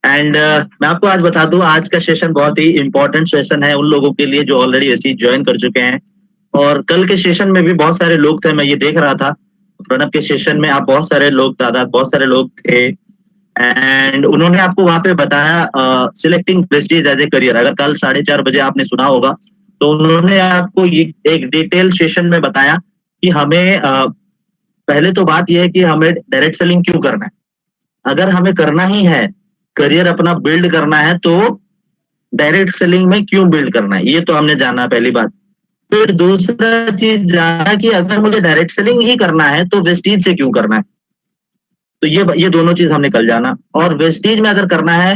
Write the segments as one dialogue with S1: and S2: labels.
S1: And मैं आपको आज बता दूं, आज का सेशन बहुत ही इंपॉर्टेंट सेशन है उन लोगों के लिए जो ऑलरेडी वेस्टीज ज्वाइन कर चुके हैं। और कल के सेशन में भी बहुत सारे लोग थे, मैं ये देख रहा था प्रणब के सेशन में आप बहुत सारे लोग तादाद बहुत सारे लोग थे। एंड उन्होंने आपको वहां पे बताया selecting Vestige as a career. अगर कल 4:30 बजे आपने सुना होगा तो उन्होंने आपको ये एक डिटेल सेशन में बताया कि हमें पहले तो बात यह है कि हमें डायरेक्ट सेलिंग क्यों करना है। अगर हमें करना ही है, करियर अपना बिल्ड करना है, तो डायरेक्ट सेलिंग में क्यों बिल्ड करना है, ये तो हमने जाना पहली बात। फिर दूसरा चीज जाना कि अगर मुझे डायरेक्ट सेलिंग ही करना है तो वेस्टीज से क्यों करना है। तो ये दोनों चीज हमने कल जाना। और वेस्टीज में अगर करना है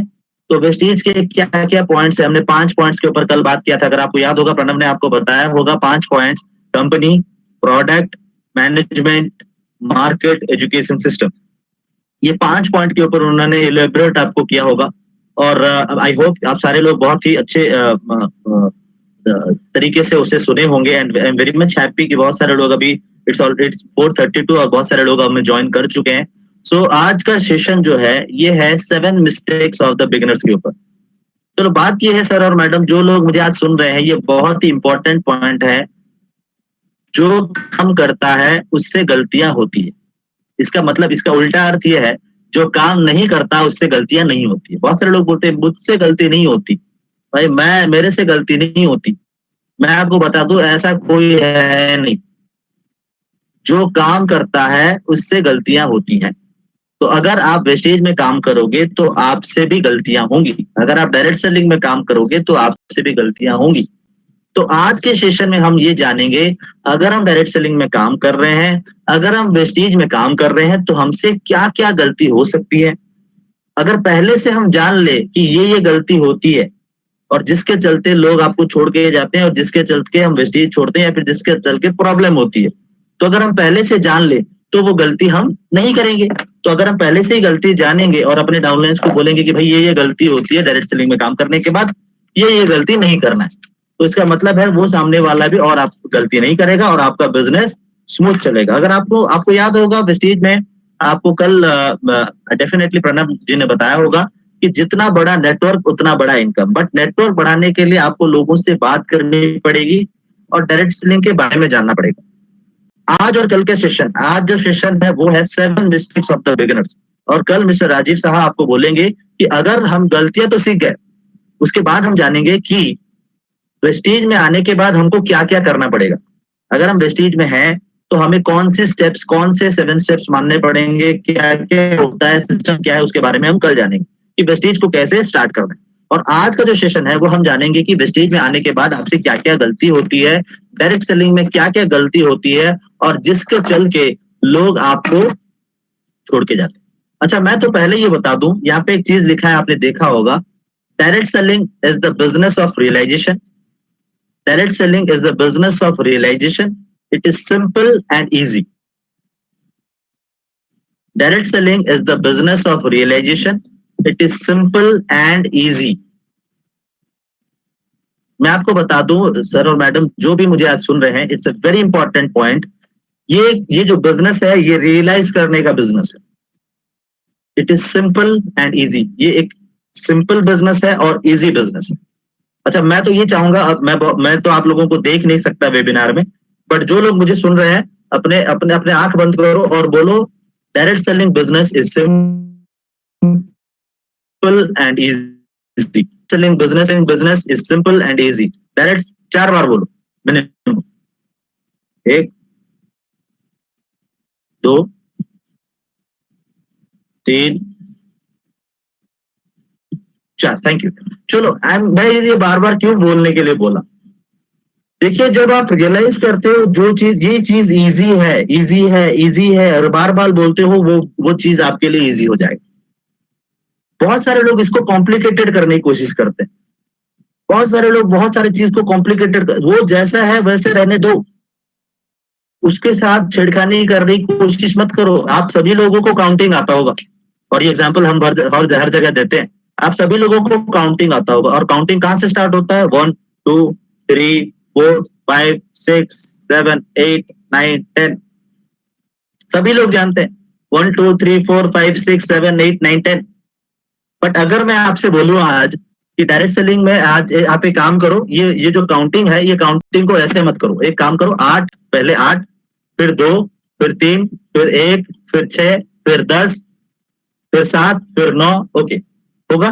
S1: तो वेस्टीज के क्या क्या पॉइंट्स है, हमने 5 पॉइंट्स के ऊपर कल बात किया था। अगर आपको याद होगा, प्रणब ने आपको बताया होगा 5 points: company, product, management, market, education system. ये 5 पॉइंट के ऊपर उन्होंने इलेबोरेट आपको किया होगा। और आई होप आप सारे लोग बहुत ही अच्छे तरीके से उसे सुने होंगे। And I am very much happy कि बहुत सारे लोग अभी इट्स 4:32 और बहुत सारे लोग हमें ज्वाइन कर चुके हैं। सो आज का सेशन जो है ये है 7 मिस्टेक्स ऑफ द बिगिनर्स के ऊपर। चलो, बात ये है सर और मैडम, जो लोग मुझे आज सुन रहे हैं, ये बहुत ही इंपॉर्टेंट पॉइंट है। जो काम करता है उससे गलतियां होती है। इसका मतलब, इसका उल्टा अर्थ ये है, जो काम नहीं करता उससे गलतियां नहीं होती है। बहुत सारे लोग बोलते हैं मुझसे गलती नहीं होती। भाई, मेरे से गलती नहीं होती। मैं आपको बता दूं, ऐसा कोई है नहीं। जो काम करता है उससे गलतियां होती हैं। तो अगर आप वेस्टेज में काम करोगे तो आपसे भी गलतियां होंगी। अगर आप डायरेक्ट सेलिंग में काम करोगे तो आपसे भी गलतियां होंगी। तो आज के सेशन में हम ये जानेंगे, अगर हम डायरेक्ट सेलिंग में काम कर रहे हैं, अगर हम वेस्टेज में काम कर रहे हैं, तो हमसे क्या क्या गलती हो सकती है। अगर पहले से हम जान ले कि ये गलती होती है और जिसके चलते लोग आपको छोड़ के जाते हैं, और जिसके चलते हम वेस्टेज छोड़ते हैं, या फिर जिसके चल के प्रॉब्लम होती है, तो अगर हम पहले से जान ले तो वो गलती हम नहीं करेंगे। तो अगर हम पहले से ही गलती जानेंगे और अपने डाउनलाइंस को बोलेंगे कि भाई ये गलती होती है डायरेक्ट सेलिंग में काम करने के बाद, ये गलती नहीं करना है, तो इसका मतलब है वो सामने वाला भी और आपको गलती नहीं करेगा और आपका बिजनेस स्मूथ चलेगा। अगर आपको याद होगा, वेस्टेज में आपको कल डेफिनेटली प्रणब जी ने बताया होगा कि जितना बड़ा नेटवर्क उतना बड़ा इनकम। बट नेटवर्क बढ़ाने के लिए आपको लोगों से बात करनी पड़ेगी और डायरेक्ट सेलिंग के बारे में जानना पड़ेगा। आज और कल के सेशन, आज जो सेशन है वो है 7 मिस्टेक्स ऑफ द बिगिनर्स। और कल मिस्टर राजीव साहब आपको बोलेंगे कि अगर हम गलतियां तो सीख गए, उसके बाद हम जानेंगे कि वेस्टेज में आने के बाद हमको क्या क्या करना पड़ेगा। अगर हम वेस्टेज में हैं तो हमें कौन से 7 स्टेप्स मानने पड़ेंगे, क्या क्या होता है, सिस्टम क्या है, उसके बारे में हम कल जानेंगे कि वेस्टेज को कैसे स्टार्ट करना है। और आज का जो सेशन है वो हम जानेंगे कि वेस्टेज में आने के बाद आपसे क्या क्या गलती होती है, डायरेक्ट सेलिंग में क्या क्या गलती होती है, और जिसके चल के लोग आपको छोड़ के जाते हैं। अच्छा, मैं तो पहले ये बता दूं, यहाँ पे एक चीज लिखा है, आपने देखा होगा, direct selling is the business of realisation. Direct selling is the business of realization. It is simple and easy. Direct selling is the business of realization. It is simple and easy. मैं आपको बता दूं sir और madam, जो भी मुझे आज सुन रहे हैं, it's a very important point. ये जो बिजनेस है, ये रियलाइज करने का बिजनेस है। It is simple and easy. ये एक सिंपल बिजनेस है और इजी बिजनेस है। अच्छा, मैं तो ये चाहूंगा, अब मैं तो आप लोगों को देख नहीं सकता वेबिनार में, बट जो लोग मुझे सुन रहे हैं, अपने अपने अपने आंख बंद करो और बोलो, direct selling business is simple and easy. Selling business is simple and easy. Direct 4 बार बोलो मिनिमम। 1 2 3 4। Thank you. चलो, मैं ये बार बार क्यों बोलने के लिए बोला, देखिए, जब आप रियलाइज करते हो जो चीज, ये चीज इजी है, इजी है, इजी है, और बार बार बोलते हो, वो चीज आपके लिए इजी हो जाएगी। बहुत सारे लोग इसको कॉम्प्लिकेटेड करने की कोशिश करते हैं। बहुत सारे लोग बहुत सारी चीज को कॉम्प्लिकेटेड, वो जैसा है वैसे रहने दो, उसके साथ छेड़खानी करने की कोशिश मत करो। आप सभी लोगों को काउंटिंग आता होगा, और ये एग्जाम्पल हम हर जगह देते हैं। आप सभी लोगों को काउंटिंग आता होगा, और काउंटिंग कहां से स्टार्ट होता है? 1 2 3 4 5 6 7 8 9 10। सभी लोग जानते हैं 1 2 3 4 5 6 7 8 9 10। बट अगर मैं आपसे बोलूं आज कि डायरेक्ट सेलिंग में आज आप एक काम करो, ये जो काउंटिंग है, ये काउंटिंग को ऐसे मत करो। एक काम करो, 8 पहले 8, फिर 2, फिर 3, फिर 1, फिर 6, फिर 10, फिर 7, फिर 9। ओके, होगा?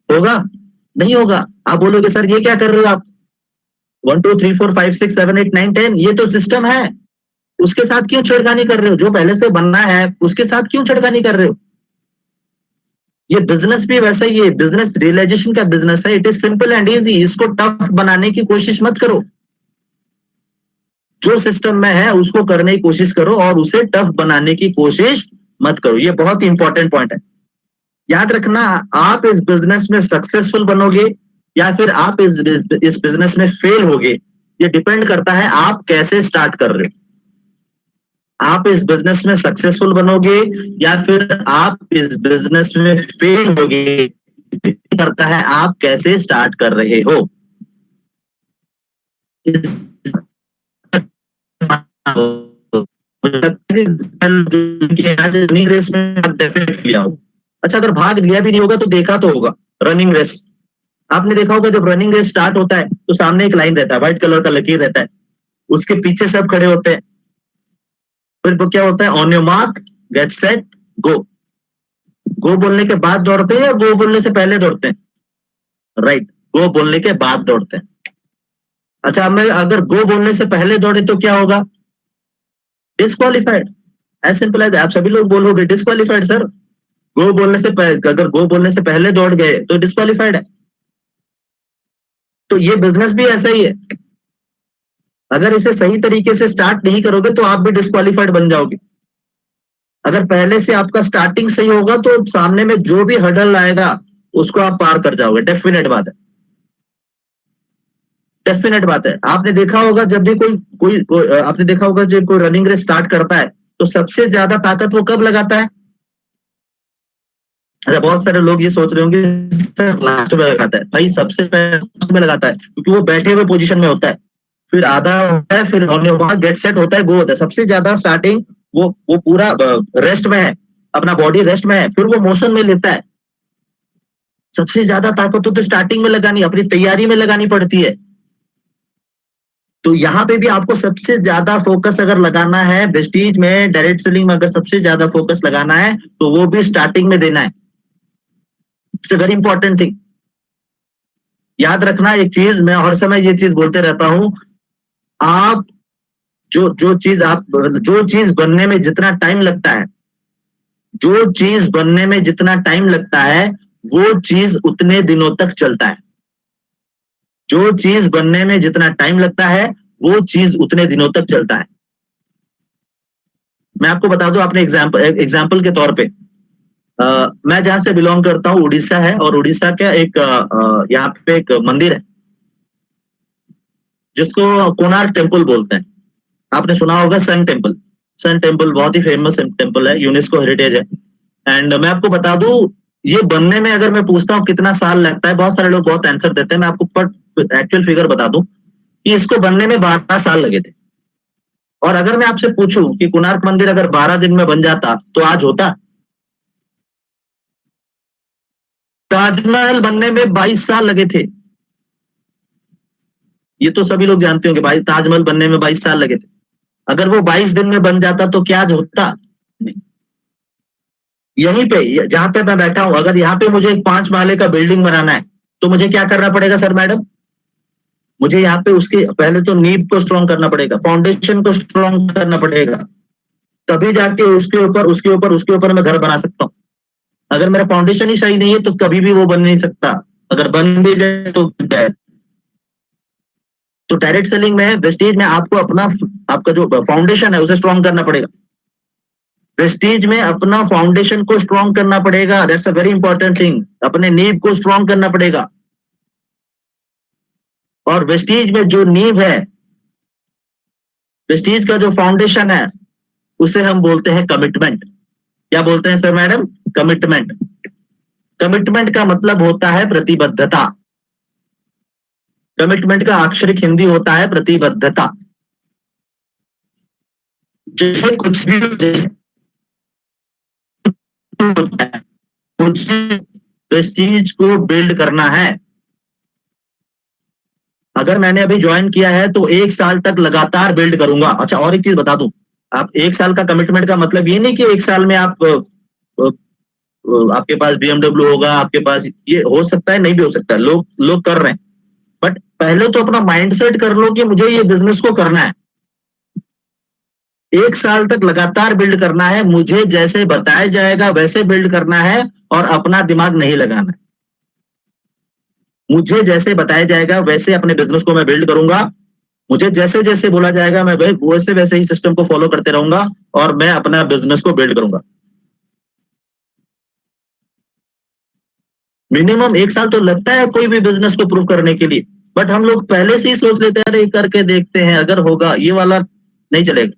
S1: होगा? नहीं होगा। आप बोलोगे सर ये क्या कर रहे हो आप? 1 2 3 4 5 6 7 8 9 10, ये तो सिस्टम है, उसके साथ क्यों छेड़खानी कर रहे हो? जो पहले से बनना है उसके साथ क्यों छेड़खानी कर रहे हो? ये बिजनेस भी वैसा ही है, बिजनेस रियलाइजेशन का बिजनेस है। It is simple and easy, इसको टफ बनाने की कोशिश मत करो। जो सिस्टम में है उसको करने की कोशिश करो और उसे टफ बनाने की कोशिश मत करो। ये बहुत ही इंपॉर्टेंट पॉइंट है। याद रखना, आप इस बिजनेस में सक्सेसफुल बनोगे या फिर आप इस बिजनेस में फेल होगे, ये डिपेंड करता है आप कैसे स्टार्ट कर रहे हो। आप इस बिजनेस में सक्सेसफुल बनोगे या फिर आप इस बिजनेस में फेल होगे, करता है आप कैसे स्टार्ट कर रहे हो। रनिंग रेस में आप डेफिनेटली आओ। अच्छा, अगर भाग लिया भी नहीं होगा तो देखा तो होगा रनिंग रेस। आपने देखा होगा जब रनिंग रेस स्टार्ट होता है तो सामने एक लाइन रहता है, व्हाइट कलर का लकीर रहता है, उसके पीछे सब खड़े होते हैं। फिर वो क्या होता है, on your mark get set go. Go बोलने के बाद दौड़ते हैं या गो बोलने से पहले दौड़ते हैं? राइट, गो बोलने के बाद दौड़ते हैं। अच्छा, हमें अगर गो बोलने से पहले दौड़े तो क्या होगा? डिस्क्वालिफाइड। As simple as. आप सभी लोग बोलोगे डिस्क्वालिफाइड सर। गो बोलने से अगर गो बोलने से पहले दौड़ गए तो डिस्क्वालिफाइड है। तो ये बिजनेस भी ऐसा ही है, अगर इसे सही तरीके से स्टार्ट नहीं करोगे तो आप भी डिस्क्वालिफाइड बन जाओगे। अगर पहले से आपका स्टार्टिंग सही होगा तो सामने में जो भी हर्डल आएगा उसको आप पार कर जाओगे, डेफिनेट बात है। डेफिनेट बात है। आपने देखा होगा जब भी आपने देखा होगा जब कोई रनिंग रेस स्टार्ट करता है तो सबसे ज्यादा ताकत वो कब लगाता है? अच्छा, बहुत सारे लोग ये सोच रहे होंगे सर लास्ट में लगाता है। भाई सबसे पहले में लगाता है क्योंकि वो बैठे हुए पोजीशन में होता है, फिर आधा होता है, फिर वहां गेट सेट होता है, गो होता है। सबसे ज्यादा स्टार्टिंग वो पूरा रेस्ट में है, अपना बॉडी रेस्ट में है, फिर वो मोशन में लेता है। सबसे ज्यादा ताकत तो स्टार्टिंग में लगानी, अपनी तैयारी में लगानी पड़ती है। तो यहाँ पे भी आपको सबसे ज्यादा फोकस अगर लगाना है वेस्टीज में, डायरेक्ट सेलिंग में अगर सबसे ज्यादा फोकस लगाना है तो वो भी स्टार्टिंग में देना है। It's a very important thing. याद रखना एक चीज, मैं हर समय ये चीज बोलते रहता हूं, आप जो चीज बनने में जितना टाइम लगता है, जो चीज बनने में जितना टाइम लगता है वो चीज उतने दिनों तक चलता है। जो चीज बनने में जितना टाइम लगता है वो चीज उतने दिनों तक चलता है। मैं आपको बता दूं, आपने एग्जाम्पल के तौर पे, मैं जहां से बिलोंग करता हूं उड़ीसा है, और उड़ीसा का एक यहाँ पे एक मंदिर है जिसको कोणार्क टेम्पल बोलते हैं। आपने सुना होगा सन टेम्पल। सन टेम्पल बहुत ही फेमस टेम्पल है, यूनेस्को हेरिटेज है। एंड मैं आपको बता दूं, ये बनने में अगर मैं पूछता हूँ कितना साल लगता है, बहुत सारे लोग बहुत आंसर देते हैं, मैं आपको एक्चुअल फिगर बता दूं कि इसको बनने में 12 साल लगे थे। और अगर मैं आपसे पूछूं कि कोणार्क मंदिर अगर 12 दिन में बन जाता तो आज होता? ताजमहल बनने में 22 साल लगे थे। ये तो सभी लोग जानते होंगे, भाई ताजमहल बनने में 22 साल लगे थे। अगर वो 22 दिन में बन जाता तो क्या आज होता? नहीं। यहीं पे जहां पे मैं बैठा हूं, अगर यहाँ पे मुझे एक 5 माले का बिल्डिंग बनाना है तो मुझे क्या करना पड़ेगा सर मैडम? मुझे यहाँ पे उसके पहले तो नींव को स्ट्रॉन्ग करना पड़ेगा, फाउंडेशन को स्ट्रॉन्ग करना पड़ेगा, तभी जाके उसके ऊपर मैं घर बना सकता हूँ। अगर मेरा फाउंडेशन ही सही नहीं है तो कभी भी वो बन नहीं सकता। अगर बन भी जाए तो डायरेक्ट सेलिंग में, वेस्टेज में आपको आपका जो फाउंडेशन है उसे स्ट्रॉन्ग करना पड़ेगा। वेस्टेज में अपना फाउंडेशन को स्ट्रॉन्ग करना पड़ेगा, that's a very important thing. अपने नींव को स्ट्रॉन्ग करना पड़ेगा। और वेस्टेज में जो नींव है, वेस्टेज का जो फाउंडेशन है, उसे हम बोलते हैं कमिटमेंट। क्या बोलते हैं सर मैडम? कमिटमेंट। कमिटमेंट का मतलब होता है प्रतिबद्धता। कमिटमेंट का अक्षरिक हिंदी होता है प्रतिबद्धता। चाहे कुछ भी होता है, मुझे प्रेस्टीज को बिल्ड करना है। अगर मैंने अभी ज्वाइन किया है तो 1 साल तक लगातार बिल्ड करूंगा। अच्छा, और एक चीज बता दूं, आप 1 साल का कमिटमेंट का मतलब ये नहीं कि 1 साल में आप आपके पास BMW होगा, आपके पास ये हो सकता है, नहीं भी हो सकता है, लोग लोग कर रहे हैं। बट पहले तो अपना माइंडसेट कर लो कि मुझे ये बिजनेस को करना है। 1 साल तक लगातार बिल्ड करना है, मुझे जैसे बताया जाएगा वैसे बिल्ड करना है और अपना दिमाग नहीं लगाना है। मुझे जैसे बताया जाएगा वैसे अपने बिजनेस को मैं बिल्ड करूंगा। मुझे जैसे जैसे बोला जाएगा मैं वैसे वैसे ही सिस्टम को फॉलो करते रहूंगा और मैं अपना बिजनेस को बिल्ड करूंगा। मिनिमम 1 साल तो लगता है कोई भी बिजनेस को प्रूव करने के लिए, बट हम लोग पहले से ही सोच लेते हैं, अरे करके देखते हैं, अगर होगा, ये वाला नहीं चलेगा।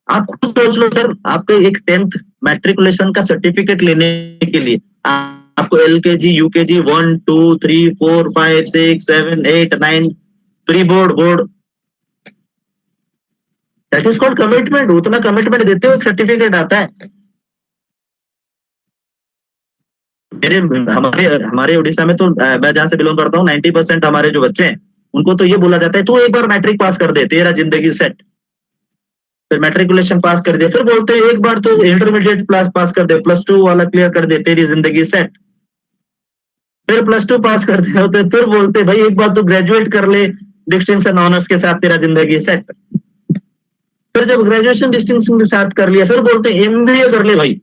S1: आप खुद सोच लो सर, आपके एक 10th मैट्रिकुलेशन का सर्टिफिकेट लेने के लिए आपको LKG, UKG 1 2 3 4 5 6 7 8 9 pre board, board, that is called commitment. उतना कमिटमेंट देते हो एक सर्टिफिकेट आता है। मेरे हमारे हमारे उड़ीसा में तो मैं जहां से बिलोंग करता हूँ, 90% हमारे जो बच्चे हैं उनको तो ये बोला जाता है, तू एक बार मैट्रिक पास कर दे, तेरा जिंदगी सेट। फिर मैट्रिकुलेशन पास कर दे, फिर बोलते हैं एक बार तो इंटरमीडिएट क्लास पास कर दे, +2 वाला क्लियर कर दे, तेरी जिंदगी सेट। फिर +2 पास करते होते, फिर बोलते भाई एक बार तो ग्रेजुएट कर ले डिस्टिंक्शन ऑनर्स के साथ, तेरा जिंदगी सेट। फिर जब ग्रेजुएशन डिस्टिंक्शन के साथ कर लिया, फिर बोलते MBA कर ले भाई,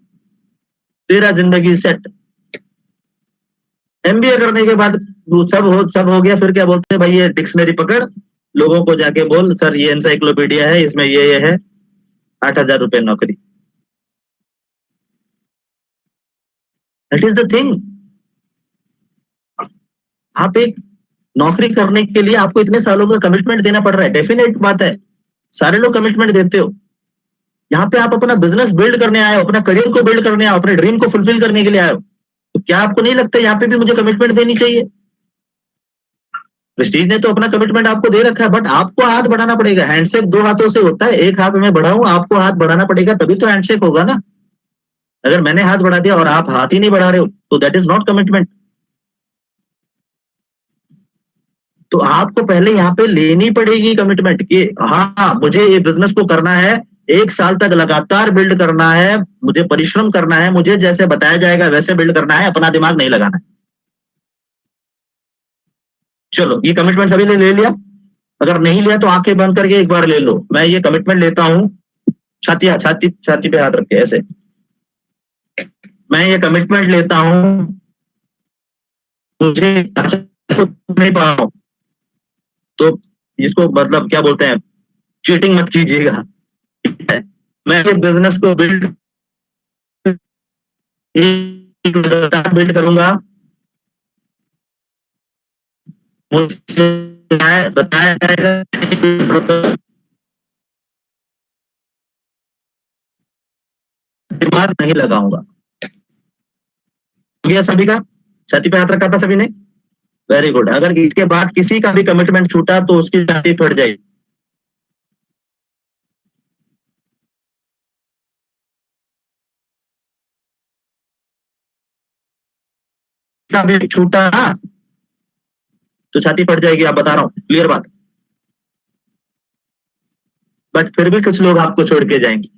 S1: तेरा जिंदगी सेट। MBA करने के बाद सब हो गया, फिर क्या बोलते हैं, भाई ये डिक्शनरी पकड़, लोगों को जाके बोल सर ये एनसाइक्लोपीडिया है, इसमें ये है, 8,000 रुपए नौकरी। That is the thing. आप एक नौकरी करने के लिए आपको इतने सालों का कमिटमेंट देना पड़ रहा है, डेफिनेट बात है, सारे लोग कमिटमेंट देते हो। यहाँ पे आप अपना बिजनेस बिल्ड करने आए हो, अपना करियर को बिल्ड करने आए हो, अपने ड्रीम को फुलफिल करने के लिए आए हो, तो क्या आपको नहीं लगता यहाँ पे भी मुझे कमिटमेंट देनी चाहिए? प्रेस्टीज ने तो अपना कमिटमेंट आपको दे रखा है, बट आपको हाथ बढ़ाना पड़ेगा। हैंडशेक 2 हाथों से होता है, एक हाथ में बढ़ाऊं, आपको हाथ बढ़ाना पड़ेगा, तभी तो हैंडशेक होगा ना। अगर मैंने हाथ बढ़ा दिया और आप हाथ ही नहीं बढ़ा रहे हो तो दैट इज नॉट कमिटमेंट। तो आपको पहले यहाँ पे लेनी पड़ेगी कमिटमेंट कि हाँ मुझे ये बिजनेस को करना है, 1 साल तक लगातार बिल्ड करना है, मुझे परिश्रम करना है, मुझे जैसे बताया जाएगा वैसे बिल्ड करना है, अपना दिमाग नहीं लगाना है। चलो, ये कमिटमेंट सभी ने ले लिया? अगर नहीं लिया तो आंखें बंद करके एक बार ले लो, मैं ये कमिटमेंट लेता हूँ, छाती छाती छाती पे हाथ रख के ऐसे, मैं ये कमिटमेंट लेता हूँ, मुझे नहीं पा रहा हूँ, तो इसको मतलब क्या बोलते हैं, चीटिंग मत कीजिएगा। मैं ये बिजनेस को बिल्ड बिल्ड करूंगा, मुझे बताया जाएगा, दिमाग नहीं लगाऊंगा। हो गया सभी का? छाती पे हाथ रखा था सभी ने? Very good. अगर इसके बाद किसी का भी कमिटमेंट छूटा तो उसकी छाती फट जाएगी। का भी छूटा तो छाती फट जाएगी, आप बता रहा हूं, क्लियर बात। बट फिर भी कुछ लोग आपको छोड़ के जाएंगे,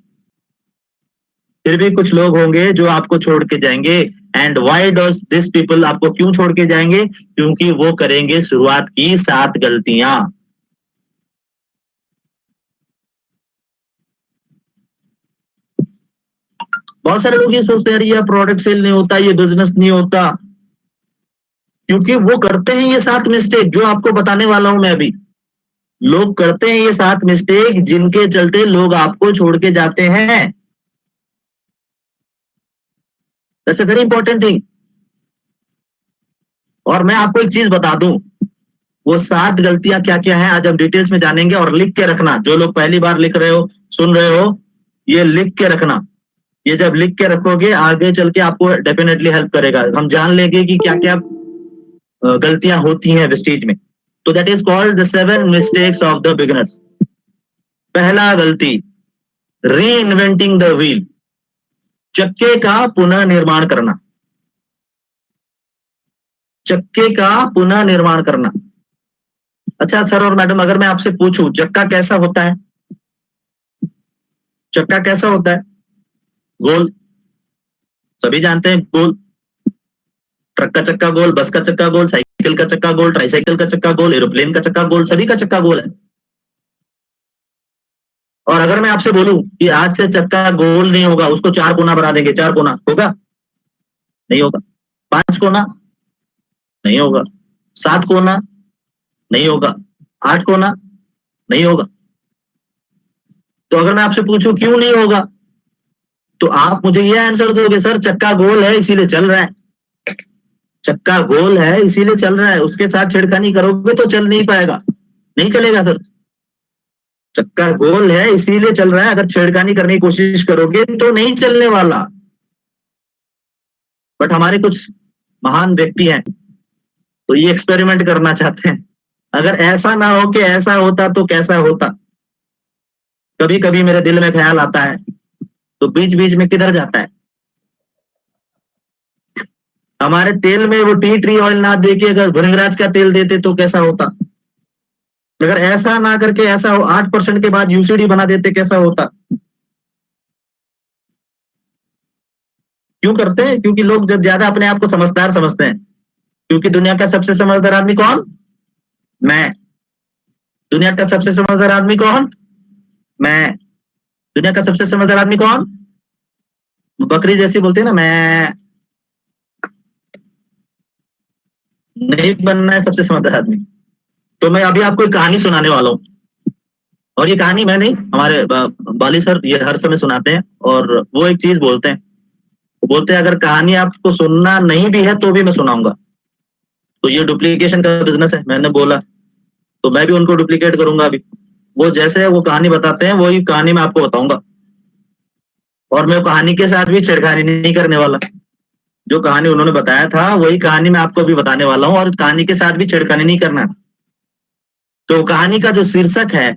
S1: फिर भी कुछ लोग होंगे जो आपको छोड़ के जाएंगे। And why does this people आपको क्यों छोड़ के जाएंगे? क्योंकि वो करेंगे शुरुआत की 7 गलतियां। बहुत सारे लोग ये सोचते हैं ये प्रोडक्ट सेल नहीं होता, ये बिजनेस नहीं होता, क्योंकि वो करते हैं ये 7 मिस्टेक जो आपको बताने वाला हूं मैं अभी। लोग करते हैं ये 7 मिस्टेक जिनके चलते लोग आपको छोड़ के जाते हैं। That's a very important thing. और मैं आपको एक चीज बता दूं, वो 7 गलतियां क्या क्या हैं आज हम डिटेल्स में जानेंगे। और लिख के रखना, जो लोग पहली बार लिख रहे हो, सुन रहे हो, ये लिख के रखना। ये जब लिख के रखोगे आगे चल के आपको डेफिनेटली हेल्प करेगा। हम जान लेंगे कि क्या क्या गलतियां होती हैं वेस्टेज में। तो that is called the 7 mistakes of the beginners. पहला गलती, री इन्वेंटिंग द व्हील। चक्के का पुनः निर्माण करना, चक्के का पुनः निर्माण करना। अच्छा सर और मैडम, अगर मैं आपसे पूछूं चक्का कैसा होता है, चक्का कैसा होता है? गोल, सभी जानते हैं गोल। ट्रक का चक्का गोल, बस का चक्का गोल, साइकिल का चक्का गोल, ट्राईसाइकिल का चक्का गोल, एरोप्लेन का चक्का गोल, सभी का चक्का गोल है। और अगर मैं आपसे बोलूं कि आज से चक्का गोल नहीं होगा, उसको 4 कोना बना देंगे, 4 कोना, होगा? नहीं होगा। 5 कोना? नहीं होगा। 7 कोना? नहीं होगा। 8 कोना? नहीं होगा। तो अगर मैं आपसे पूछूं क्यों नहीं होगा, तो आप मुझे ये आंसर दोगे, सर चक्का गोल है इसीलिए चल रहा है। चक्का गोल है इसीलिए चल रहा है, उसके साथ छेड़खानी करोगे तो चल नहीं पाएगा, नहीं चलेगा सर। चक्का गोल है इसीलिए चल रहा है, अगर छेड़खानी करने की कोशिश करोगे तो नहीं चलने वाला। बट हमारे कुछ महान व्यक्ति हैं तो ये एक्सपेरिमेंट करना चाहते हैं, अगर ऐसा ना हो कि ऐसा होता तो कैसा होता। कभी कभी मेरे दिल में ख्याल आता है तो बीच बीच में किधर जाता है। हमारे तेल में वो टी ट्री ऑयल ना देके अगर भृंगराज का तेल देते तो कैसा होता। अगर ऐसा ना करके ऐसा हो 8% के बाद यूसीडी बना देते कैसा होता। क्यों करते हैं? क्योंकि लोग जब ज्यादा अपने आप को समझदार समझते हैं। क्योंकि दुनिया का सबसे समझदार आदमी कौन? मैं। दुनिया का सबसे समझदार आदमी कौन? मैं। दुनिया का सबसे समझदार आदमी कौन? बकरी जैसी बोलते हैं ना, मैं। नहीं बनना है सबसे समझदार आदमी। तो मैं अभी आपको एक कहानी सुनाने वाला हूँ, और ये कहानी मैं नहीं, हमारे बाली सर ये हर समय सुनाते हैं, और वो एक चीज बोलते हैं, बोलते हैं अगर कहानी आपको सुनना नहीं भी है तो भी मैं सुनाऊंगा। तो ये डुप्लीकेशन का बिजनेस है, मैंने बोला तो मैं भी उनको डुप्लीकेट करूंगा। अभी वो जैसे वो कहानी बताते हैं वही कहानी मैं आपको बताऊंगा, और मैं कहानी के साथ भी छेड़खानी नहीं करने वाला। जो कहानी उन्होंने बताया था वही कहानी मैं आपको भी बताने वाला हूँ, और कहानी के साथ भी छेड़खानी नहीं करना। तो कहानी का जो शीर्षक है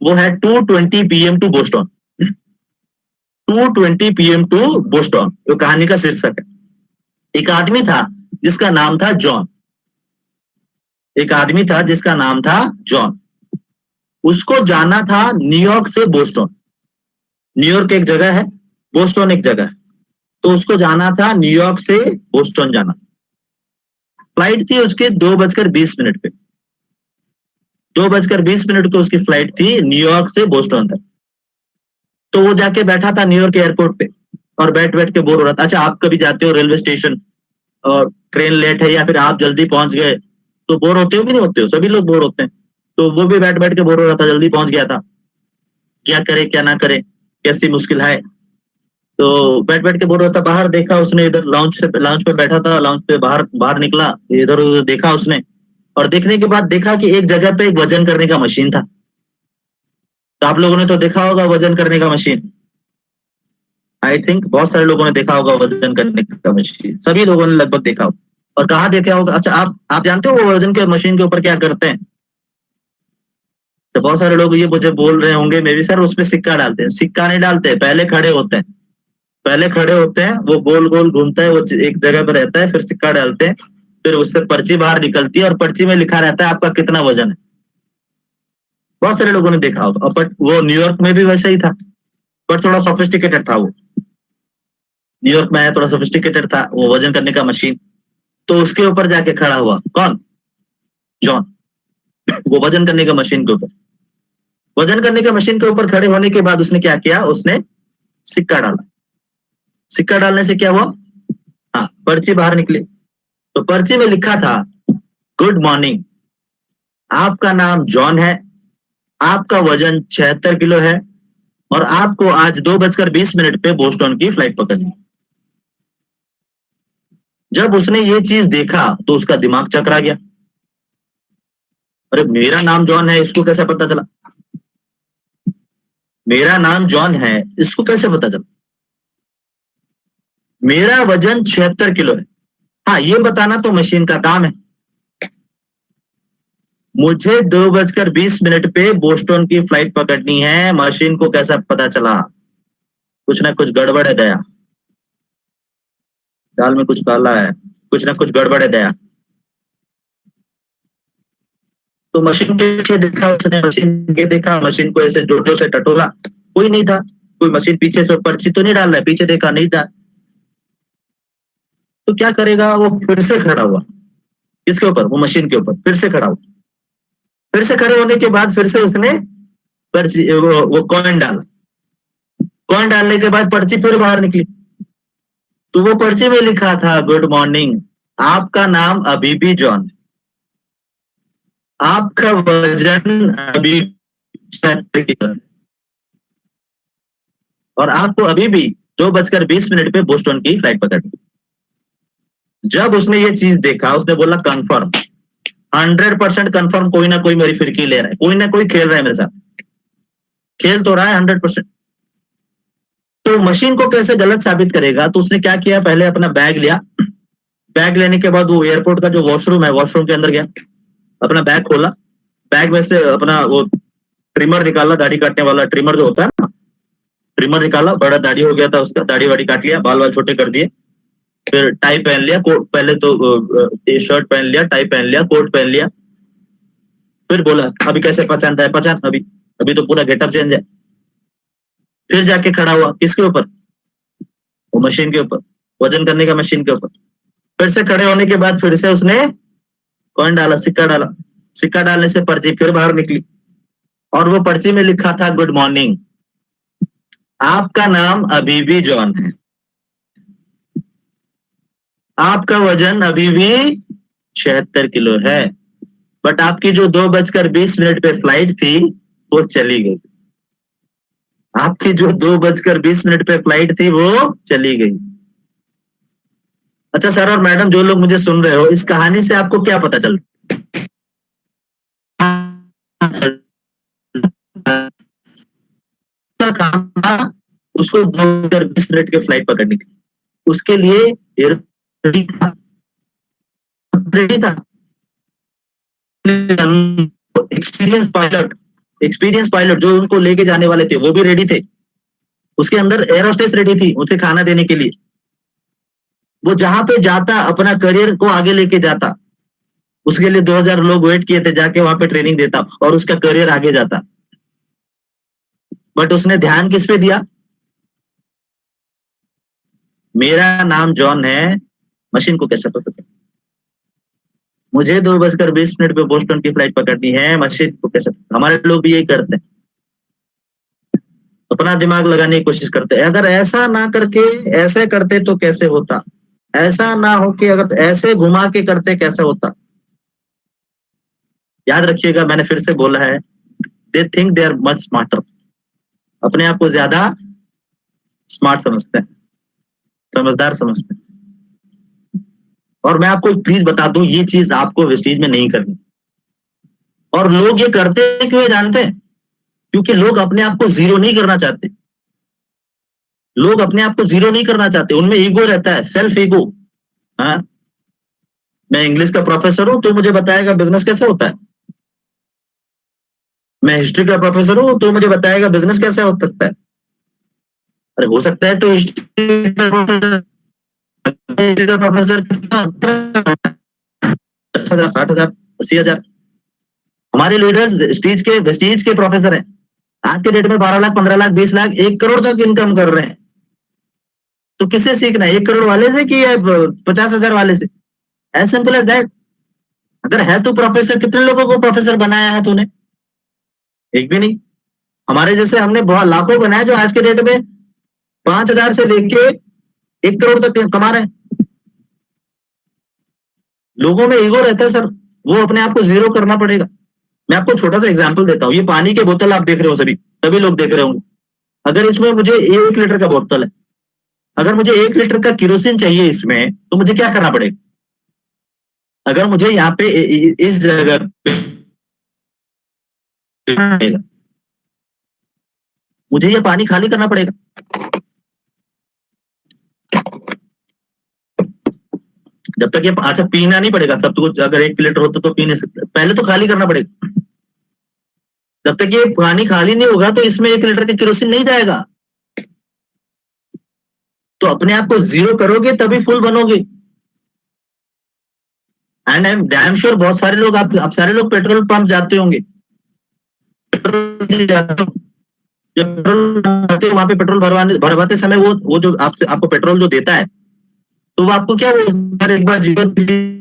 S1: वो है 2:20 PM to Boston. 2:20 PM to Boston, जो कहानी का शीर्षक है। एक आदमी था जिसका नाम था जॉन। एक आदमी था जिसका नाम था जॉन। उसको जाना था न्यूयॉर्क से बोस्टन। न्यूयॉर्क एक जगह है, बोस्टन एक जगह है। तो उसको जाना था न्यूयॉर्क से बोस्टन जाना। फ्लाइट थी उसके 2:20 पे। 2:20 को उसकी फ्लाइट थी न्यूयॉर्क से बोस्टन तक। तो वो जाके बैठा था न्यूयॉर्क एयरपोर्ट पे, और बैठ बैठ के बोर हो रहा था। अच्छा, आप कभी जाते हो रेलवे स्टेशन और ट्रेन लेट है या फिर आप जल्दी पहुंच गए तो बोर होते हो कि नहीं होते हो? सभी लोग बोर होते हैं। तो वो भी बैठ बैठ के बोर हो रहा था, जल्दी पहुंच गया था, क्या करे क्या ना करे, कैसी मुश्किल है। तो बैठ बैठ के बोर होता, बाहर देखा उसने, इधर लाउंज पे बैठा था, लाउंज पे बाहर बाहर निकला, इधर उधर देखा उसने, और देखने के बाद देखा कि एक जगह पे एक वजन करने का मशीन था। तो आप लोगों ने तो देखा होगा वजन करने का मशीन। आई थिंक बहुत सारे लोगों ने देखा होगा वजन करने का मशीन, सभी लोगों ने लगभग देखा होगा। और कहाँ देखा होगा? अच्छा, आप जानते हो वो वजन के मशीन के ऊपर क्या करते हैं? तो बहुत सारे लोग ये मुझे बोल रहे होंगे मे बी, सर उसमें सिक्का डालते हैं। सिक्का नहीं डालते, पहले खड़े होते हैं। पहले खड़े होते हैं, वो गोल गोल घूमता है, वो एक जगह पर रहता है, फिर सिक्का डालते हैं, फिर उससे पर्ची बाहर निकलती है, और पर्ची में लिखा रहता है आपका कितना वजन है। बहुत सारे लोगों ने देखा होगा। बट वो न्यूयॉर्क में भी वैसा ही था, पर थोड़ा सोफिस्टिकेटेड था वो। न्यूयॉर्क में आया, थोड़ा सोफिस्टिकेटेड था वो वजन करने का मशीन। तो उसके ऊपर जाके खड़ा हुआ कौन? जॉन। वो वजन करने का मशीन के ऊपर, वजन करने के मशीन के ऊपर खड़े होने के बाद उसने क्या किया? उसने सिक्का डाला। सिक्का डालने से क्या हुआ? हाँ, पर्ची बाहर निकली। तो पर्ची में लिखा था, गुड मॉर्निंग, आपका नाम जॉन है, आपका वजन 76 किलो है, और आपको आज 2:20 पे बोस्टन की फ्लाइट पकड़नी है। जब उसने ये चीज देखा तो उसका दिमाग चकरा गया। अरे मेरा नाम जॉन है, इसको कैसे पता चला? मेरा नाम जॉन है, इसको कैसे पता चला? मेरा वजन 76 किलो है, हाँ ये बताना तो मशीन का काम है। मुझे 2:20 पे बोस्टन की फ्लाइट पकड़नी है, मशीन को कैसा पता चला? कुछ ना कुछ गड़बड़ है गया। दाल में कुछ काला है, कुछ ना कुछ गड़बड़ है दया। तो मशीन के पीछे देखा उसने, मशीन के देखा, मशीन को ऐसे जोटों से टटोला, कोई नहीं था। कोई मशीन पीछे से पर्ची तो नहीं डाल रहा है, पीछे देखा नहीं था। तो क्या करेगा, वो फिर से खड़ा हुआ। किसके ऊपर? वो मशीन के ऊपर फिर से खड़ा हुआ। फिर से खड़े होने के बाद फिर से उसने पर्ची वो कॉइन डाला। कॉइन डालने के बाद पर्ची फिर बाहर निकली। तो वो पर्ची में लिखा था, गुड मॉर्निंग, आपका नाम अभी भी जॉन, आपका वजन अभी 76 किलो है, और आपको अभी भी 2:20 पे बोस्टन की फ्लाइट पकड़नी। जब उसने ये चीज देखा, उसने बोला कंफर्म, 100% कंफर्म, कोई ना कोई मेरी फिरकी ले रहा है, कोई ना कोई खेल रहा है मेरे साथ, खेल तो रहा है 100%। तो मशीन को कैसे गलत साबित करेगा? तो उसने क्या किया, पहले अपना बैग लिया। बैग लेने के बाद वो एयरपोर्ट का जो वॉशरूम है, वॉशरूम के अंदर गया, अपना बैग खोला, बैग में से अपना वो ट्रिमर निकाला, दाढ़ी काटने वाला ट्रिमर जो होता है ना, ट्रिमर निकाला, बड़ा दाढ़ी हो गया था उसका, दाढ़ी वाड़ी काट लिया, बाल वाल छोटे कर दिए। फिर टाई पहन लिया, कोट पहले तो शर्ट पहन लिया, टाई पहन लिया, कोट पहन लिया। फिर बोला अभी कैसे पहचानता है, पहचान अभी, अभी तो पूरा गेटअप चेंज है। फिर जाके खड़ा हुआ, किसके ऊपर? वो मशीन के ऊपर, वजन करने का मशीन के ऊपर। फिर से खड़े होने के बाद फिर से उसने कॉइन डाला, सिक्का डाला। सिक्का डालने से पर्ची फिर बाहर निकली, और वो पर्ची में लिखा था, गुड मॉर्निंग, आपका नाम अभी भी जॉन है, आपका वजन अभी भी 76 किलो है, बट आपकी जो 2:20 पे फ्लाइट थी वो चली गई। आपकी जो 2:20 पे फ्लाइट थी वो चली गई। अच्छा सर और मैडम, जो लोग मुझे सुन रहे हो, इस कहानी से आपको क्या पता चल काम था? उसको 2:20 की फ्लाइट पकड़नी थी, उसके लिए रेडी था, रेडी था। एक्सपीरियंस पायलट, एक्सपीरियंस पायलट जो उनको लेके जाने वाले थे वो भी रेडी थे। उसके अंदर एयर होस्टेस रेडी थी उसे खाना देने के लिए। वो जहां पे जाता, अपना करियर को आगे लेके जाता, उसके लिए 2000 लोग वेट किए थे, जाके वहां पे ट्रेनिंग देता और उसका करियर आगे जाता। बट उसने ध्यान किस पे दिया? मेरा नाम जॉन है, मशीन को कैसे पता चला? मुझे 2:20 पे बोस्टन की फ्लाइट पकड़नी है, मशीन को कैसे? हमारे लोग भी यही करते हैं, अपना दिमाग लगाने की कोशिश करते हैं। अगर ऐसा ना करके ऐसे करते तो कैसे होता? ऐसा ना हो कि अगर ऐसे घुमा के करते कैसे होता? याद रखिएगा, मैंने फिर से बोला है, they think they are much smarter, अपने आप को ज्यादा स्मार्ट समझते हैं, समझदार समझते हैं। और मैं आपको एक चीज बता दूं, ये चीज आपको वेस्टीज में नहीं करनी। और लोग ये करते क्यों जानते हैं? क्योंकि लोग अपने आप को जीरो नहीं करना चाहते। लोग अपने आप को जीरो नहीं करना चाहते, उनमें ईगो रहता है, सेल्फ ईगो। हाँ, मैं इंग्लिश का प्रोफेसर हूं तो मुझे बताएगा बिजनेस कैसे होता है। मैं हिस्ट्री का प्रोफेसर हूं तो मुझे बताएगा बिजनेस कैसे हो सकता है। अरे हो सकता है तो हिस्ट्री का प्रोफेसर कितना? 10,000, 60,000, 80,000। हमारे लीडर्स वेस्टीज के प्रोफेसर हैं, आज के डेट में 12 लाख, 15 लाख, 20 लाख, 1 करोड़ तक इनकम कर रहे हैं। तो किससे सीखना है? 1 करोड़ वाले से कि 50,000 वाले से? As simple as that. अगर है तो प्रोफेसर, कितने लोगों को प्रोफेसर बनाया है तूने? एक भी नहीं। हमारे जैसे हमने बहुत लाखों बनाए जो आज के डेट में 5,000 से लेके 1 करोड़ तक कमा रहे हैं। लोगों में ईगो रहता है सर, वो अपने आप को जीरो करना पड़ेगा। मैं आपको छोटा सा एग्जांपल देता हूँ, ये पानी की बोतल आप देख रहे हो, सभी सभी लोग देख रहे होंगे। अगर इसमें मुझे 1 लीटर का बोतल है, अगर मुझे 1 लीटर का केरोसिन चाहिए इसमें, तो मुझे क्या करना पड़ेगा? अगर मुझे यहाँ पे इस जगह पे मुझे ये पानी खाली करना पड़ेगा। जब तक ये अच्छा पीना नहीं पड़ेगा, सब कुछ अगर 1 लीटर होता तो पी नहीं सकते, पहले तो खाली करना पड़ेगा। जब तक ये पानी खाली नहीं होगा तो इसमें 1 लीटर का केरोसिन नहीं जाएगा। तो अपने आप को जीरो करोगे तभी फुल बनोगे। एंड आई एम श्योर बहुत सारे लोग, आप सारे लोग पेट्रोल पंप जाते होंगे, पेट्रोल जाते हो, पेट्रोल वहां पे पेट्रोल भरवाते समय वो जो आपको पेट्रोल जो देता है, तो वो आपको क्या बोलता है, एक बार जीवन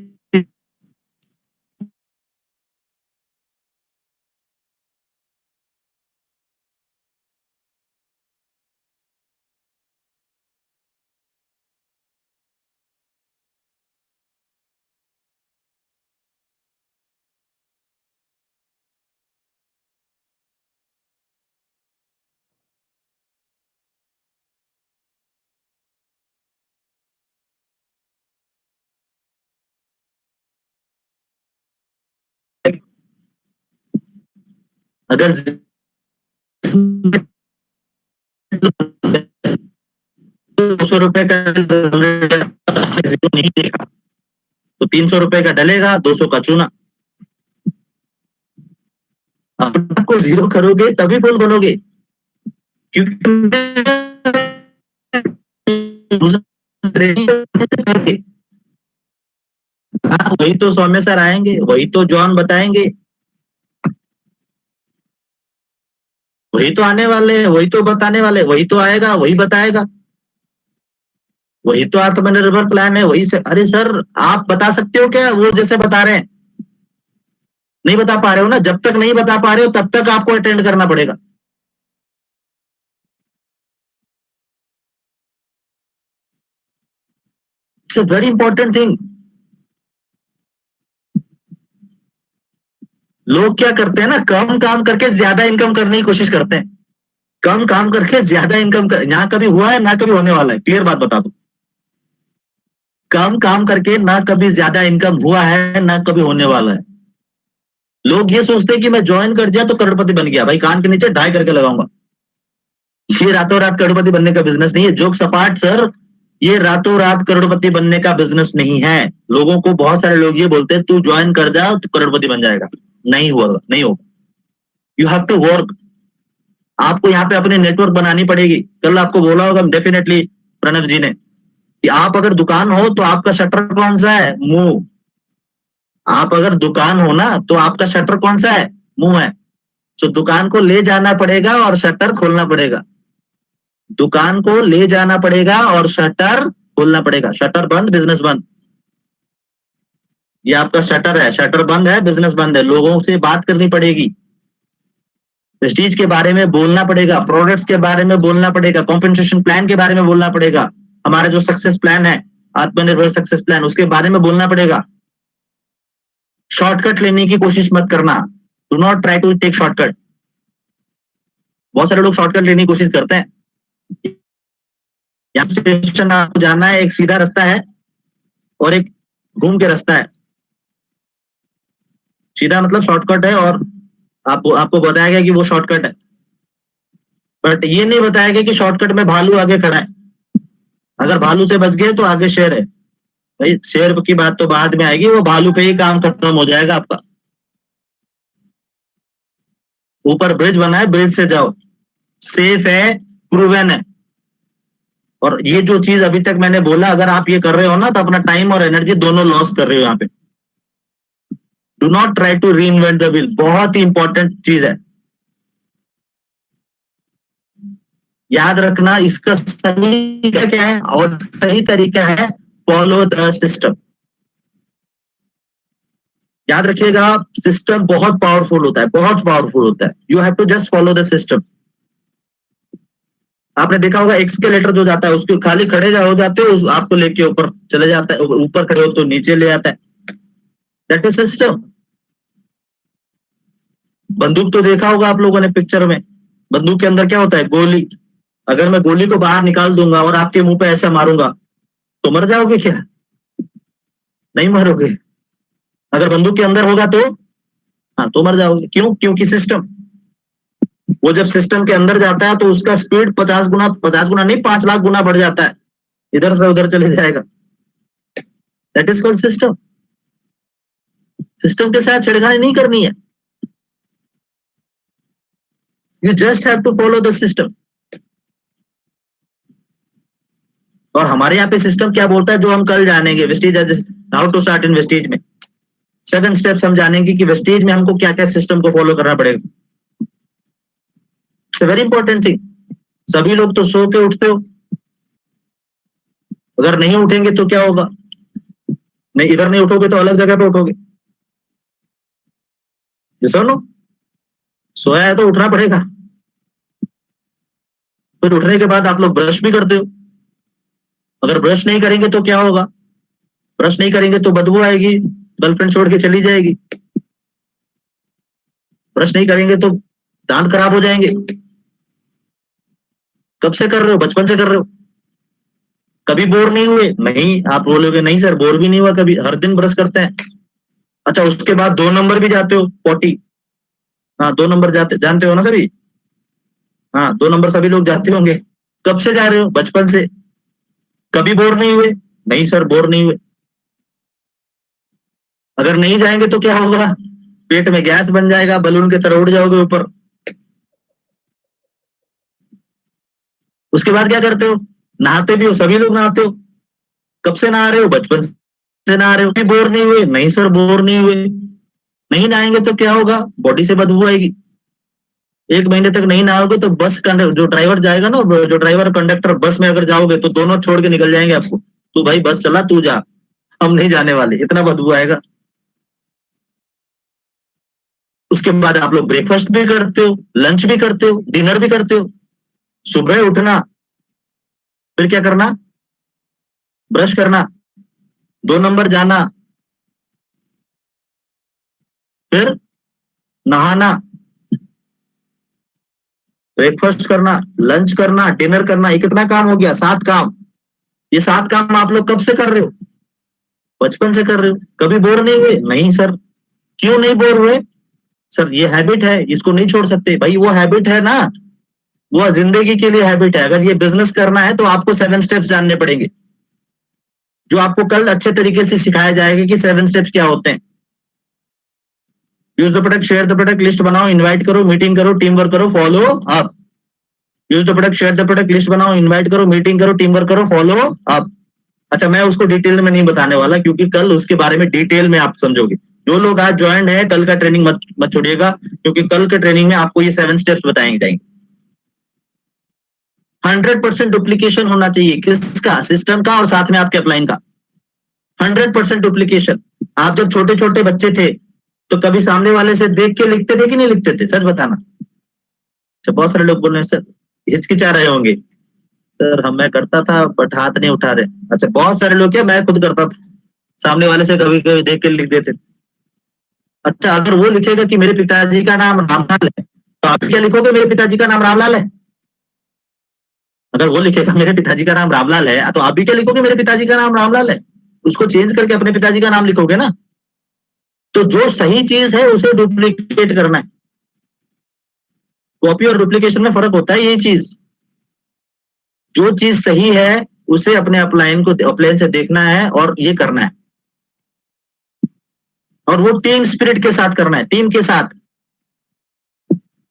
S1: अगर 200 रुपए का नहीं देगा तो 300 रुपए का डलेगा, 200 का चूना। अपने को जीरो करोगे तभी फुल बनोगे, क्योंकि हाँ, वही तो सौम्य सर आएंगे, वही तो जॉन बताएंगे, वही तो आने वाले हैं, वही तो बताने वाले, वही तो आएगा, वही बताएगा, वही तो आत्मनिर्भर प्लान है, वही से। अरे सर आप बता सकते हो क्या वो जैसे बता रहे हैं? नहीं बता पा रहे हो ना, जब तक नहीं बता पा रहे हो तब तक आपको अटेंड करना पड़ेगा। It's a very important thing. लोग क्या करते हैं ना, कम काम करके ज्यादा इनकम करने की कोशिश करते हैं, कम काम करके ज्यादा इनकम कर, ना कभी हुआ है ना कभी होने वाला है, क्लियर बात बता दो। कम काम करके ना कभी ज्यादा इनकम हुआ है ना कभी होने वाला है। लोग ये सोचते हैं कि मैं ज्वाइन कर दिया तो करोड़पति बन गया, भाई कान के नीचे ढाई करके लगाऊंगा। ये रातों रात करोड़पति बनने का बिजनेस नहीं है, जोक सपाट सर। ये रातों रात करोड़पति बनने का बिजनेस नहीं है। लोगों को, बहुत सारे लोग ये बोलते हैं तू ज्वाइन कर जा तो करोड़पति बन जाएगा। नहीं हुआ, नहीं होगा। You have to work. आपको यहाँ पे अपनी नेटवर्क बनानी पड़ेगी। कल आपको बोला होगा डेफिनेटली प्रणव जी ने कि आप अगर दुकान हो तो आपका शटर कौन सा है? मुंह। आप अगर दुकान हो ना तो आपका शटर कौन सा है? मुंह है। तो दुकान को ले जाना पड़ेगा और शटर खोलना पड़ेगा। दुकान को ले जाना पड़ेगा और शटर खोलना पड़ेगा। शटर बंद, बिजनेस बंद। ये आपका शटर है, शटर बंद है, बिजनेस बंद है। लोगों से बात करनी पड़ेगी, प्रेस्टीज के बारे में बोलना पड़ेगा, प्रोडक्ट्स के बारे में बोलना पड़ेगा, कॉम्पेंसेशन प्लान के बारे में बोलना पड़ेगा, हमारा जो सक्सेस प्लान है, आत्मनिर्भर सक्सेस प्लान, उसके बारे में बोलना पड़ेगा। शॉर्टकट लेने की कोशिश मत करना। Do not try to take shortcut. बहुत सारे लोग शॉर्टकट लेने की कोशिश करते हैं। यहाँ स्टेशन आपको जाना है, एक सीधा रास्ता है और एक घूम के रास्ता है। सीधा मतलब शॉर्टकट है और आपको बताया गया कि वो शॉर्टकट है, बट ये नहीं बताया गया कि शॉर्टकट में भालू आगे खड़ा है। अगर भालू से बच गए तो आगे शेर है। भाई शेर की बात तो बाद में आएगी, वो भालू पे ही काम खत्म हो जाएगा आपका। ऊपर ब्रिज बना है, ब्रिज से जाओ, सेफ है, प्रूवन है। और ये जो चीज अभी तक मैंने बोला, अगर आप ये कर रहे हो ना तो अपना टाइम और एनर्जी दोनों लॉस कर रहे हो यहाँ पे। Do not try to reinvent the wheel, बहुत ही इंपॉर्टेंट चीज है। याद रखना, इसका सही तरीका क्या है, और सही तरीका है फॉलो द सिस्टम। याद रखिएगा, सिस्टम बहुत पावरफुल होता है, बहुत पावरफुल होता है। You have to just follow the system. आपने देखा होगा एक्सकेलेटर जो जाता है उसके खाली खड़े हो जाते हो, आपको लेके ऊपर चले जाता है, ऊपर खड़े हो तो नीचे ले आता है। That is system. बंदूक तो देखा होगा आप लोगों ने पिक्चर में, बंदूक के अंदर क्या होता है? गोली। अगर मैं गोली को बाहर निकाल दूंगा और आपके मुंह पे ऐसा मारूंगा तो मर जाओगे क्या? नहीं मरोगे। अगर बंदूक के अंदर होगा तो हाँ, तो मर जाओगे। क्यों? क्योंकि सिस्टम। वो जब सिस्टम के अंदर जाता है तो उसका स्पीड 50 गुना, 50 गुना नहीं, 5 लाख गुना बढ़ जाता है, इधर से उधर चले जाएगा। That is called system. System के साथ छेड़खानी नहीं करनी है। You just have to follow the system. और हमारे यहाँ पे सिस्टम क्या बोलता है, जो हम कल जानेंगे Vestige, how to start in Vestige में 7 स्टेप्स हम जानेंगे कि वेस्टीज में हमको क्या क्या सिस्टम को फॉलो करना पड़ेगा। It's very important thing. सभी लोग तो सो के उठते हो, अगर नहीं उठेंगे तो क्या होगा, नहीं इधर नहीं उठोगे तो अलग जगह पे उठोगे। नो, सोया है तो उठना पड़ेगा। फिर उठने के बाद आप लोग ब्रश भी करते हो, अगर ब्रश नहीं करेंगे तो क्या होगा, ब्रश नहीं करेंगे तो बदबू आएगी, गर्लफ्रेंड छोड़ के चली जाएगी। ब्रश नहीं करेंगे तो दांत खराब हो जाएंगे। कब से कर रहे हो, बचपन से कर रहे हो, कभी बोर नहीं हुए? नहीं, आप बोलोगे नहीं सर बोर भी नहीं हुआ कभी, हर दिन ब्रश करते हैं। अच्छा, उसके बाद 2 नंबर भी जाते हो, पोटी। हाँ 2 नंबर जाते, जानते हो ना सभी? हाँ 2 नंबर सभी लोग जाते होंगे। कब से जा रहे हो, बचपन से। कभी बोर नहीं हुए? नहीं सर बोर नहीं हुए। अगर नहीं जाएंगे तो क्या होगा, पेट में गैस बन जाएगा, बलून की तरह उड़ जाओगे ऊपर। उसके बाद क्या करते हो, नहाते भी हो, सभी लोग नहाते हो। कब से नहा रहे हो, बचपन से नहा रहे हो। भी बोर नहीं हुए? नहीं सर बोर नहीं हुए। नहीं नहाएंगे तो क्या होगा, बॉडी से बदबू आएगी। 1 महीने तक नहीं नहाओगे तो बस जो ड्राइवर जाएगा ना, जो ड्राइवर कंडक्टर बस में अगर जाओगे तो दोनों छोड़ के निकल जाएंगे आपको, तू भाई बस चला तू जा, हम नहीं जाने वाले, इतना बदबू आएगा। उसके बाद आप लोग ब्रेकफास्ट भी करते हो, लंच भी करते हो, डिनर भी करते हो। सुबह उठना, फिर क्या करना, ब्रश करना, 2 नंबर जाना, फिर नहाना, ब्रेकफास्ट करना, लंच करना, डिनर करना। ये कितना काम हो गया, 7 काम। ये 7 काम आप लोग कब से कर रहे हो, बचपन से कर रहे हो। कभी बोर नहीं हुए? नहीं सर। क्यों नहीं बोर हुए? सर ये हैबिट है, इसको नहीं छोड़ सकते भाई, वो हैबिट है ना, वो जिंदगी के लिए हैबिट है। अगर ये बिजनेस करना है तो आपको 7 स्टेप्स जानने पड़ेंगे, जो आपको कल अच्छे तरीके से सिखाया जाएगा कि 7 स्टेप्स क्या होते हैं। Use the product, share the product, list बनाओ, इनवाइट करो, मीटिंग करो, टीम वर्क करो, follow up. Use the product, share the product, list बनाओ, इनवाइट करो, मीटिंग करो, टीम वर्क करो, फॉलो अप। अच्छा, मैं उसको डिटेल में नहीं बताने वाला, क्योंकि कल उसके बारे में डिटेल में आप समझोगे। जो लोग आज ज्वाइन है, कल का ट्रेनिंग मत मत छोड़िएगा, क्योंकि कल के ट्रेनिंग में आपको ये 7 स्टेप्स बताएंगे जाएंगे। 100% डुप्लीकेशन होना चाहिए, किसका, सिस्टम का और साथ में आपके अपलाइन का। 100% डुप्लीकेशन। आप जब छोटे छोटे बच्चे थे तो कभी सामने वाले से देख के लिखते थे कि नहीं लिखते थे, सच बताना। अच्छा, बहुत सारे लोग बोल रहे हैं सर, हिचकिचा रहे होंगे। सर हम, मैं करता था बट हाथ नहीं उठा रहे। अच्छा, बहुत सारे लोग, क्या मैं खुद करता था, सामने वाले से कभी कभी देख के लिख देते। अच्छा, अगर वो लिखेगा कि मेरे पिताजी का नाम रामलाल है, तो आप क्या लिखोगे, मेरे पिताजी का नाम रामलाल है? अगर वो लिखेगा मेरे पिताजी का नाम रामलाल है, तो आप भी क्या लिखोगे, मेरे पिताजी का नाम रामलाल है? उसको चेंज करके अपने पिताजी का नाम लिखोगे ना। तो जो सही चीज है उसे डुप्लीकेट करना है। कॉपी और डुप्लीकेशन में फर्क होता है, यही चीज। जो चीज सही है उसे अपने अपलाइन को, अपलाइन से देखना है और ये करना है, और वो टीम स्पिरिट के साथ करना है, टीम के साथ।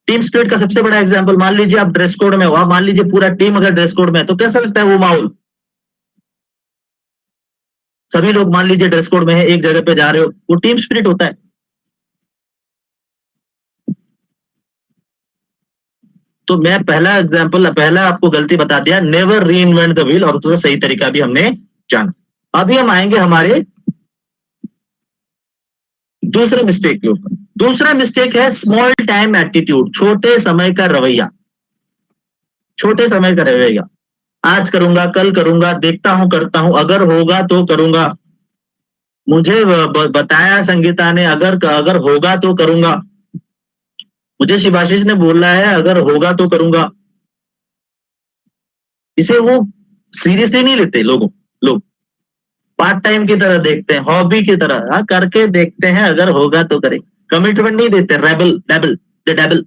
S1: टीम स्पिरिट का सबसे बड़ा एग्जांपल, मान लीजिए आप ड्रेस कोड में हो, मान लीजिए पूरा टीम अगर ड्रेस कोड में है, तो कैसा लगता है वो माहौल। सभी लोग मान लीजिए ड्रेस कोड में है, एक जगह पे जा रहे हो, वो टीम स्पिरिट होता है। तो मैं पहला एग्जांपल, पहला आपको गलती बता दिया, नेवर री इन्वेंट द व्हील, और उसका सही तरीका भी हमने जाना। अभी हम आएंगे हमारे दूसरे मिस्टेक के ऊपर। दूसरा मिस्टेक है स्मॉल टाइम एटीट्यूड, छोटे समय का रवैया। छोटे समय का रवैया, आज करूंगा, कल करूंगा, देखता हूं, करता हूं, अगर होगा तो करूंगा। मुझे बताया संगीता ने, अगर अगर होगा तो करूंगा। मुझे शिवाशीष ने बोला है, अगर होगा तो करूंगा। इसे वो सीरियसली नहीं लेते लोग पार्ट टाइम की तरह देखते हैं, हॉबी की तरह। हाँ करके देखते हैं, अगर होगा तो करें। कमिटमेंट नहीं देते, rebel devil the devil,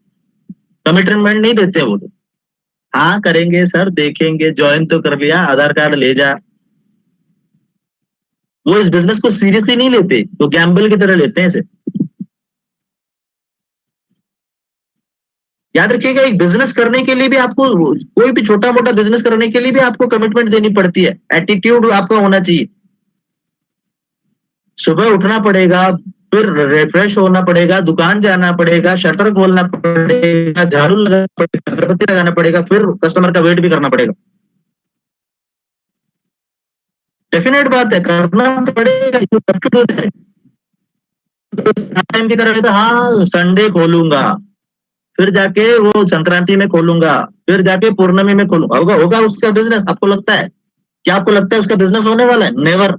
S1: commitment नहीं देते वो लोग। हाँ करेंगे सर, देखेंगे, ज्वाइन तो कर लिया, आधार कार्ड ले जा। वो इस बिजनेस को सीरियसली नहीं लेते, वो गैम्बल की तरह लेते हैं इसे। याद रखिएगा, एक बिजनेस करने के लिए भी आपको, कोई भी छोटा मोटा बिजनेस करने के लिए भी आपको कमिटमेंट देनी पड़ती है, एटीट्यूड आपका होना चाहिए। सुबह उठना पड़ेगा, फिर रिफ्रेश होना पड़ेगा, दुकान जाना पड़ेगा, शटर खोलना पड़ेगा, झाड़ू लगाना पड़ेगा, अगरबत्ती लगाना पड़ेगा, फिर कस्टमर का वेट भी करना पड़ेगा। डेफिनेट बात है, करना पड़ेगा। टाइम की तरह हाँ संडे खोलूंगा, फिर जाके वो संक्रांति में खोलूंगा, फिर जाके पूर्णिमा में खोलूंगा, होगा उसका बिजनेस? आपको लगता है? क्या आपको लगता है उसका बिजनेस होने वाला है? नेवर।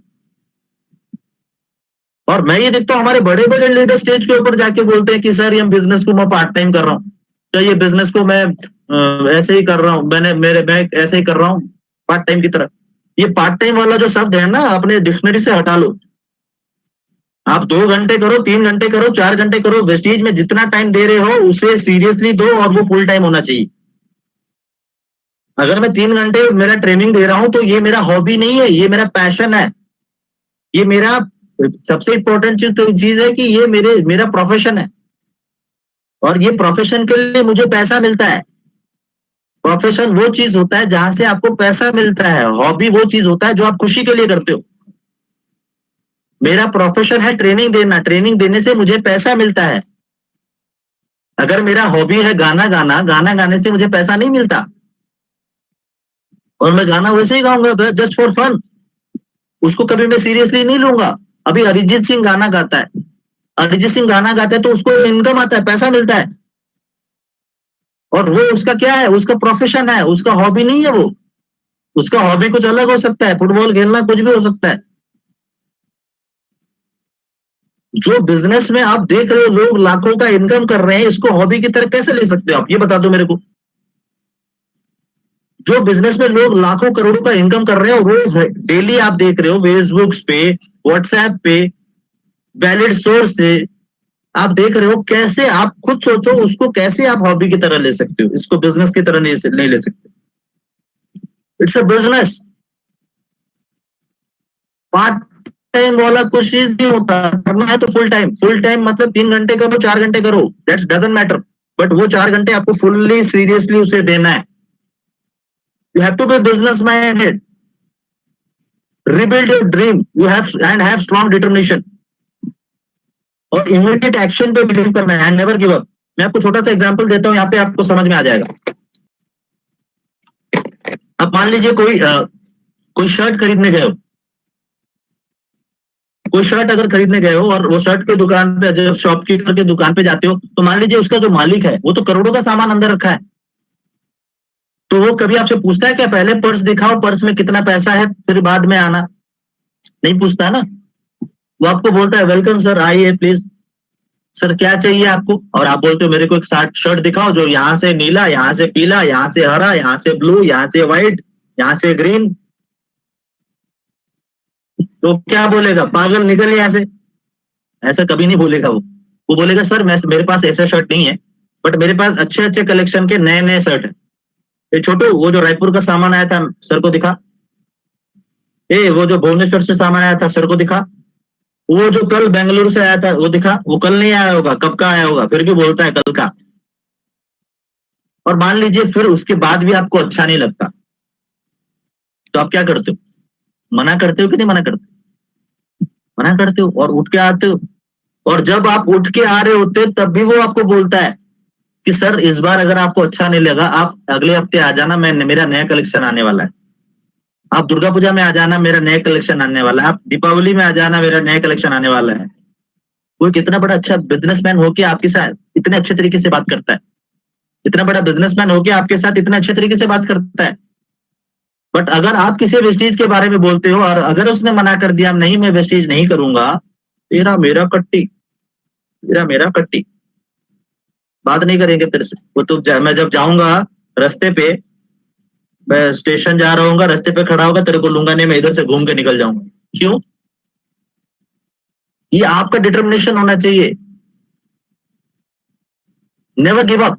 S1: और मैं ये देखता हूँ हमारे बड़े बड़े लीडर स्टेज के ऊपर जाके बोलते हैं कि सर ये बिजनेस को मैं पार्ट टाइम कर रहा हूँ, तो ये बिजनेस को मैं ऐसे ही कर रहा हूँ, मैं ऐसे ही कर रहा हूँ पार्ट टाइम की तरह। ये पार्ट टाइम वाला जो शब्द है ना, अपने डिक्शनरी से हटा लो। आप 2 घंटे करो, 3 घंटे करो, 4 घंटे करो, वेस्टेज में जितना टाइम दे रहे हो उसे सीरियसली दो, और वो फुल टाइम होना चाहिए। अगर मैं 3 घंटे मेरा ट्रेनिंग दे रहा हूं तो ये मेरा हॉबी नहीं है, ये मेरा पैशन है। ये मेरा सबसे इंपॉर्टेंट चीज है कि ये मेरा प्रोफेशन है, और ये प्रोफेशन के लिए मुझे पैसा मिलता है। प्रोफेशन वो चीज होता है जहां से आपको पैसा मिलता है, हॉबी वो चीज होता है जो आप खुशी के लिए करते हो। मेरा प्रोफेशन है ट्रेनिंग देना, ट्रेनिंग देने से मुझे पैसा मिलता है। अगर मेरा हॉबी है गाना गाना, गाना गाने से मुझे पैसा नहीं मिलता, और मैं गाना वैसे ही गाऊंगा जस्ट फॉर फन, उसको कभी मैं सीरियसली नहीं लूंगा। अभी अरिजीत सिंह गाना गाता है, अरिजीत सिंह गाना गाता है तो उसको इनकम आता है, पैसा मिलता है, और वो उसका क्या है? उसका प्रोफेशन है, उसका हॉबी नहीं है वो। उसका हॉबी कुछ अलग हो सकता है, फुटबॉल खेलना, कुछ भी हो सकता है। जो बिजनेस में आप देख रहे हो लोग लाखों का इनकम कर रहे हैं, इसको हॉबी की तरह कैसे ले सकते हो आप? ये बता दो मेरे को। जो बिजनेस में लोग लाखों करोड़ों का इनकम कर रहे हैं, वो डेली आप देख रहे हो फेसबुक पे, व्हाट्सएप पे, वैलिड सोर्स से आप देख रहे हो, कैसे आप खुद सोचो उसको कैसे आप हॉबी की तरह ले सकते हो, इसको बिजनेस की तरह नहीं ले सकते। It's a business. Part time वाला कुछ चीज नहीं होता, करना है तो फुल टाइम। फुल टाइम मतलब 3 घंटे करो, 4 घंटे करो, दैट्स डजंट मैटर, बट वो 4 घंटे आपको फुल्ली सीरियसली उसे देना है। You have to be business minded, rebuild your dream, you have and have strong determination, और इमीडिएट एक्शन पे बिलीव करना है, नेवर गिव अप। मैं आपको छोटा सा एग्जांपल देता हूँ, यहाँ पे आपको समझ में आ जाएगा। अब मान लीजिए कोई शर्ट खरीदने गए हो, कोई शर्ट अगर खरीदने गए हो, और वो शर्ट की दुकान पे जब शॉपकीपर की दुकान पे जाते हो, तो मान लीजिए उसका जो मालिक है वो तो करोड़ों का सामान अंदर रखा है, तो वो कभी आपसे पूछता है क्या पहले पर्स दिखाओ, पर्स में कितना पैसा है, फिर बाद में आना? नहीं पूछता ना। वो आपको बोलता है वेलकम सर, आइए प्लीज, सर क्या चाहिए आपको? और आप बोलते हो मेरे को एक शर्ट दिखाओ जो यहाँ से नीला, यहाँ से पीला, यहाँ से हरा, यहाँ से ब्लू, यहाँ से व्हाइट, यहाँ से ग्रीन। तो क्या बोलेगा? पागल निकल यहाँ से। ऐसा कभी नहीं बोलेगा वो बोलेगा सर मेरे पास ऐसा शर्ट नहीं है, बट मेरे पास अच्छे अच्छे कलेक्शन के नए नए शर्ट है। ये छोटू, वो जो रायपुर का सामान आया था सर को दिखा। वो जो भुवनेश्वर से सामान आया था सर को दिखा। वो जो कल बेंगलुरु से आया था वो दिखा। वो कल नहीं आया होगा, कब का आया होगा, फिर भी बोलता है कल का। और मान लीजिए फिर उसके बाद भी आपको अच्छा नहीं लगता, तो आप क्या करते हो? मना करते हो कि नहीं मना करते? मना करते हो और उठ के आते हो। और जब आप उठ के आ रहे होते तब भी वो आपको बोलता है कि सर इस बार अगर आपको अच्छा नहीं लगा, आप अगले हफ्ते आ जाना, मेरा नया कलेक्शन आने वाला है। आप दुर्गा पूजा में आ जाना, मेरा नया कलेक्शन आने वाला है। आप दीपावली में आ जाना, मेरा नया कलेक्शन आने वाला है। वो कितना बड़ा अच्छा बिजनेसमैन होके आपके साथ इतने अच्छे तरीके से बात करता है, इतना बड़ा बिजनेसमैन होके आपके साथ इतने अच्छे तरीके से बात करता है। बट अगर आप किसी वेस्टीज के बारे में बोलते हो, और अगर उसने मना कर दिया नहीं मैं वेस्टीज नहीं करूंगा, तेरा मेरा कट्टी, तेरा मेरा कट्टी, बात नहीं करेंगे तेरे से। वो तो मैं जब जाऊंगा रास्ते पे, मैं स्टेशन जा रहा हूँ, रास्ते पे खड़ा होगा, तेरे को लूंगा नहीं, मैं इधर से घूम के निकल जाऊंगा। क्यों? ये आपका डिटर्मिनेशन होना चाहिए। Never give up.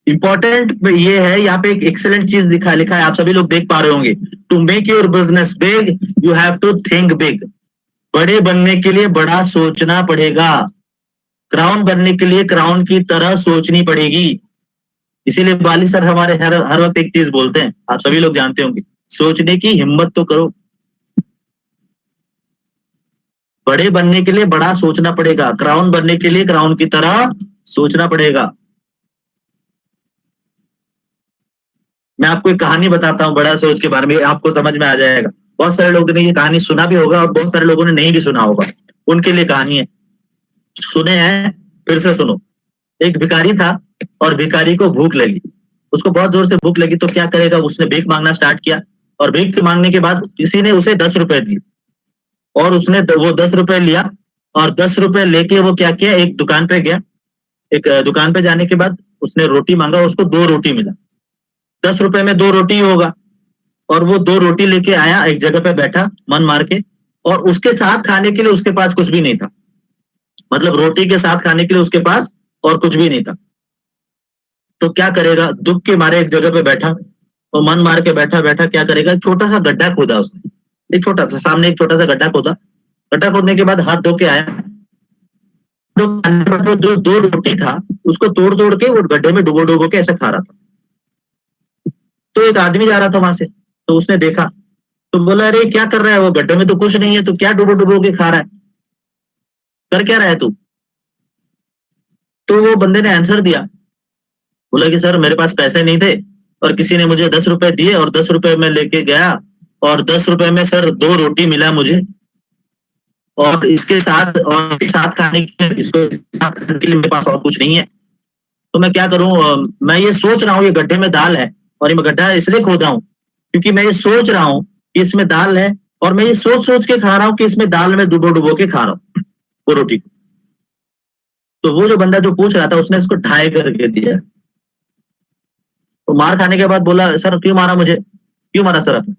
S1: इंपॉर्टेंट ये है, यहाँ पे एक एक्सेलेंट चीज लिखा है, आप सभी लोग देख पा रहे होंगे। To make your business big you have to think big. बड़े बनने के लिए बड़ा सोचना पड़ेगा। क्राउन बनने के लिए क्राउन की तरह सोचनी पड़ेगी। इसीलिए बाली सर हमारे हर वक्त एक चीज बोलते हैं, आप सभी लोग जानते होंगे, सोचने की हिम्मत तो करो। बड़े बनने के लिए बड़ा सोचना पड़ेगा, क्राउन बनने के लिए क्राउन की तरह सोचना पड़ेगा। मैं आपको एक कहानी बताता हूँ बड़ा सोच के बारे में, आपको समझ में आ जाएगा। बहुत सारे लोगों ने ये कहानी सुना भी होगा और बहुत सारे लोगों ने नहीं भी सुना होगा, उनके लिए कहानी है। सुने हैं, फिर से सुनो। एक भिखारी था और भिखारी को भूख लगी, उसको बहुत जोर से भूख लगी, तो क्या करेगा, उसने भीख मांगना स्टार्ट किया और भीख मांगने के बाद किसी ने उसे 10 रुपए दिए और उसने वो 10 रुपए लिया और 10 रुपए लेके वो क्या किया, एक दुकान पे गया। एक दुकान पे जाने के बाद उसने रोटी मांगा, उसको 2 रोटी मिला। 10 रुपए में 2 रोटी होगा और वो 2 रोटी लेके आया, एक जगह पे बैठा मन मार के, और उसके साथ खाने के लिए उसके पास कुछ भी नहीं था। मतलब रोटी के साथ खाने के लिए उसके पास और कुछ भी नहीं था। तो क्या करेगा, दुख के मारे एक जगह पे बैठा और मन मार के बैठा बैठा क्या करेगा, छोटा सा गड्ढा खोदा उसने, एक छोटा सा, सामने एक छोटा सा गड्ढा खोदा। गड्ढा खोदने के बाद हाथ धो के आया, तो जो 2 रोटी था उसको तोड़ तोड़ के वो गड्ढे में डुबो डुबो के ऐसे खा रहा था। तो एक आदमी जा रहा था वहां से, तो उसने देखा, तो बोला, अरे क्या कर रहा है, वो गड्ढे में तो कुछ नहीं है, तो क्या डुबो डुबो के खा रहा है, कर क्या रहा है तू। तो वो बंदे ने आंसर दिया, बोला कि सर मेरे पास पैसे नहीं थे और किसी ने मुझे 10 रुपए दिए और 10 रुपए में लेके गया और 10 रुपए में सर 2 रोटी मिला मुझे, और इसके साथ खाने के इसको साथ खाने के लिए मेरे पास और कुछ नहीं है। तो मैं क्या करूं, मैं ये सोच रहा हूँ ये गड्ढे में दाल है, और ये मैं गड्ढा इसलिए खोदा हूँ क्योंकि मैं ये सोच रहा हूँ कि इसमें दाल है, और मैं ये सोच सोच के खा रहा हूँ कि इसमें दाल में डुबो डुबो के खा रहा हूँ वो रोटी को। तो वो जो बंदा जो पूछ रहा था उसने इसको ढाई करके दिया। तो मार खाने के बाद बोला, सर क्यों मारा मुझे, क्यों मारा सर आपने।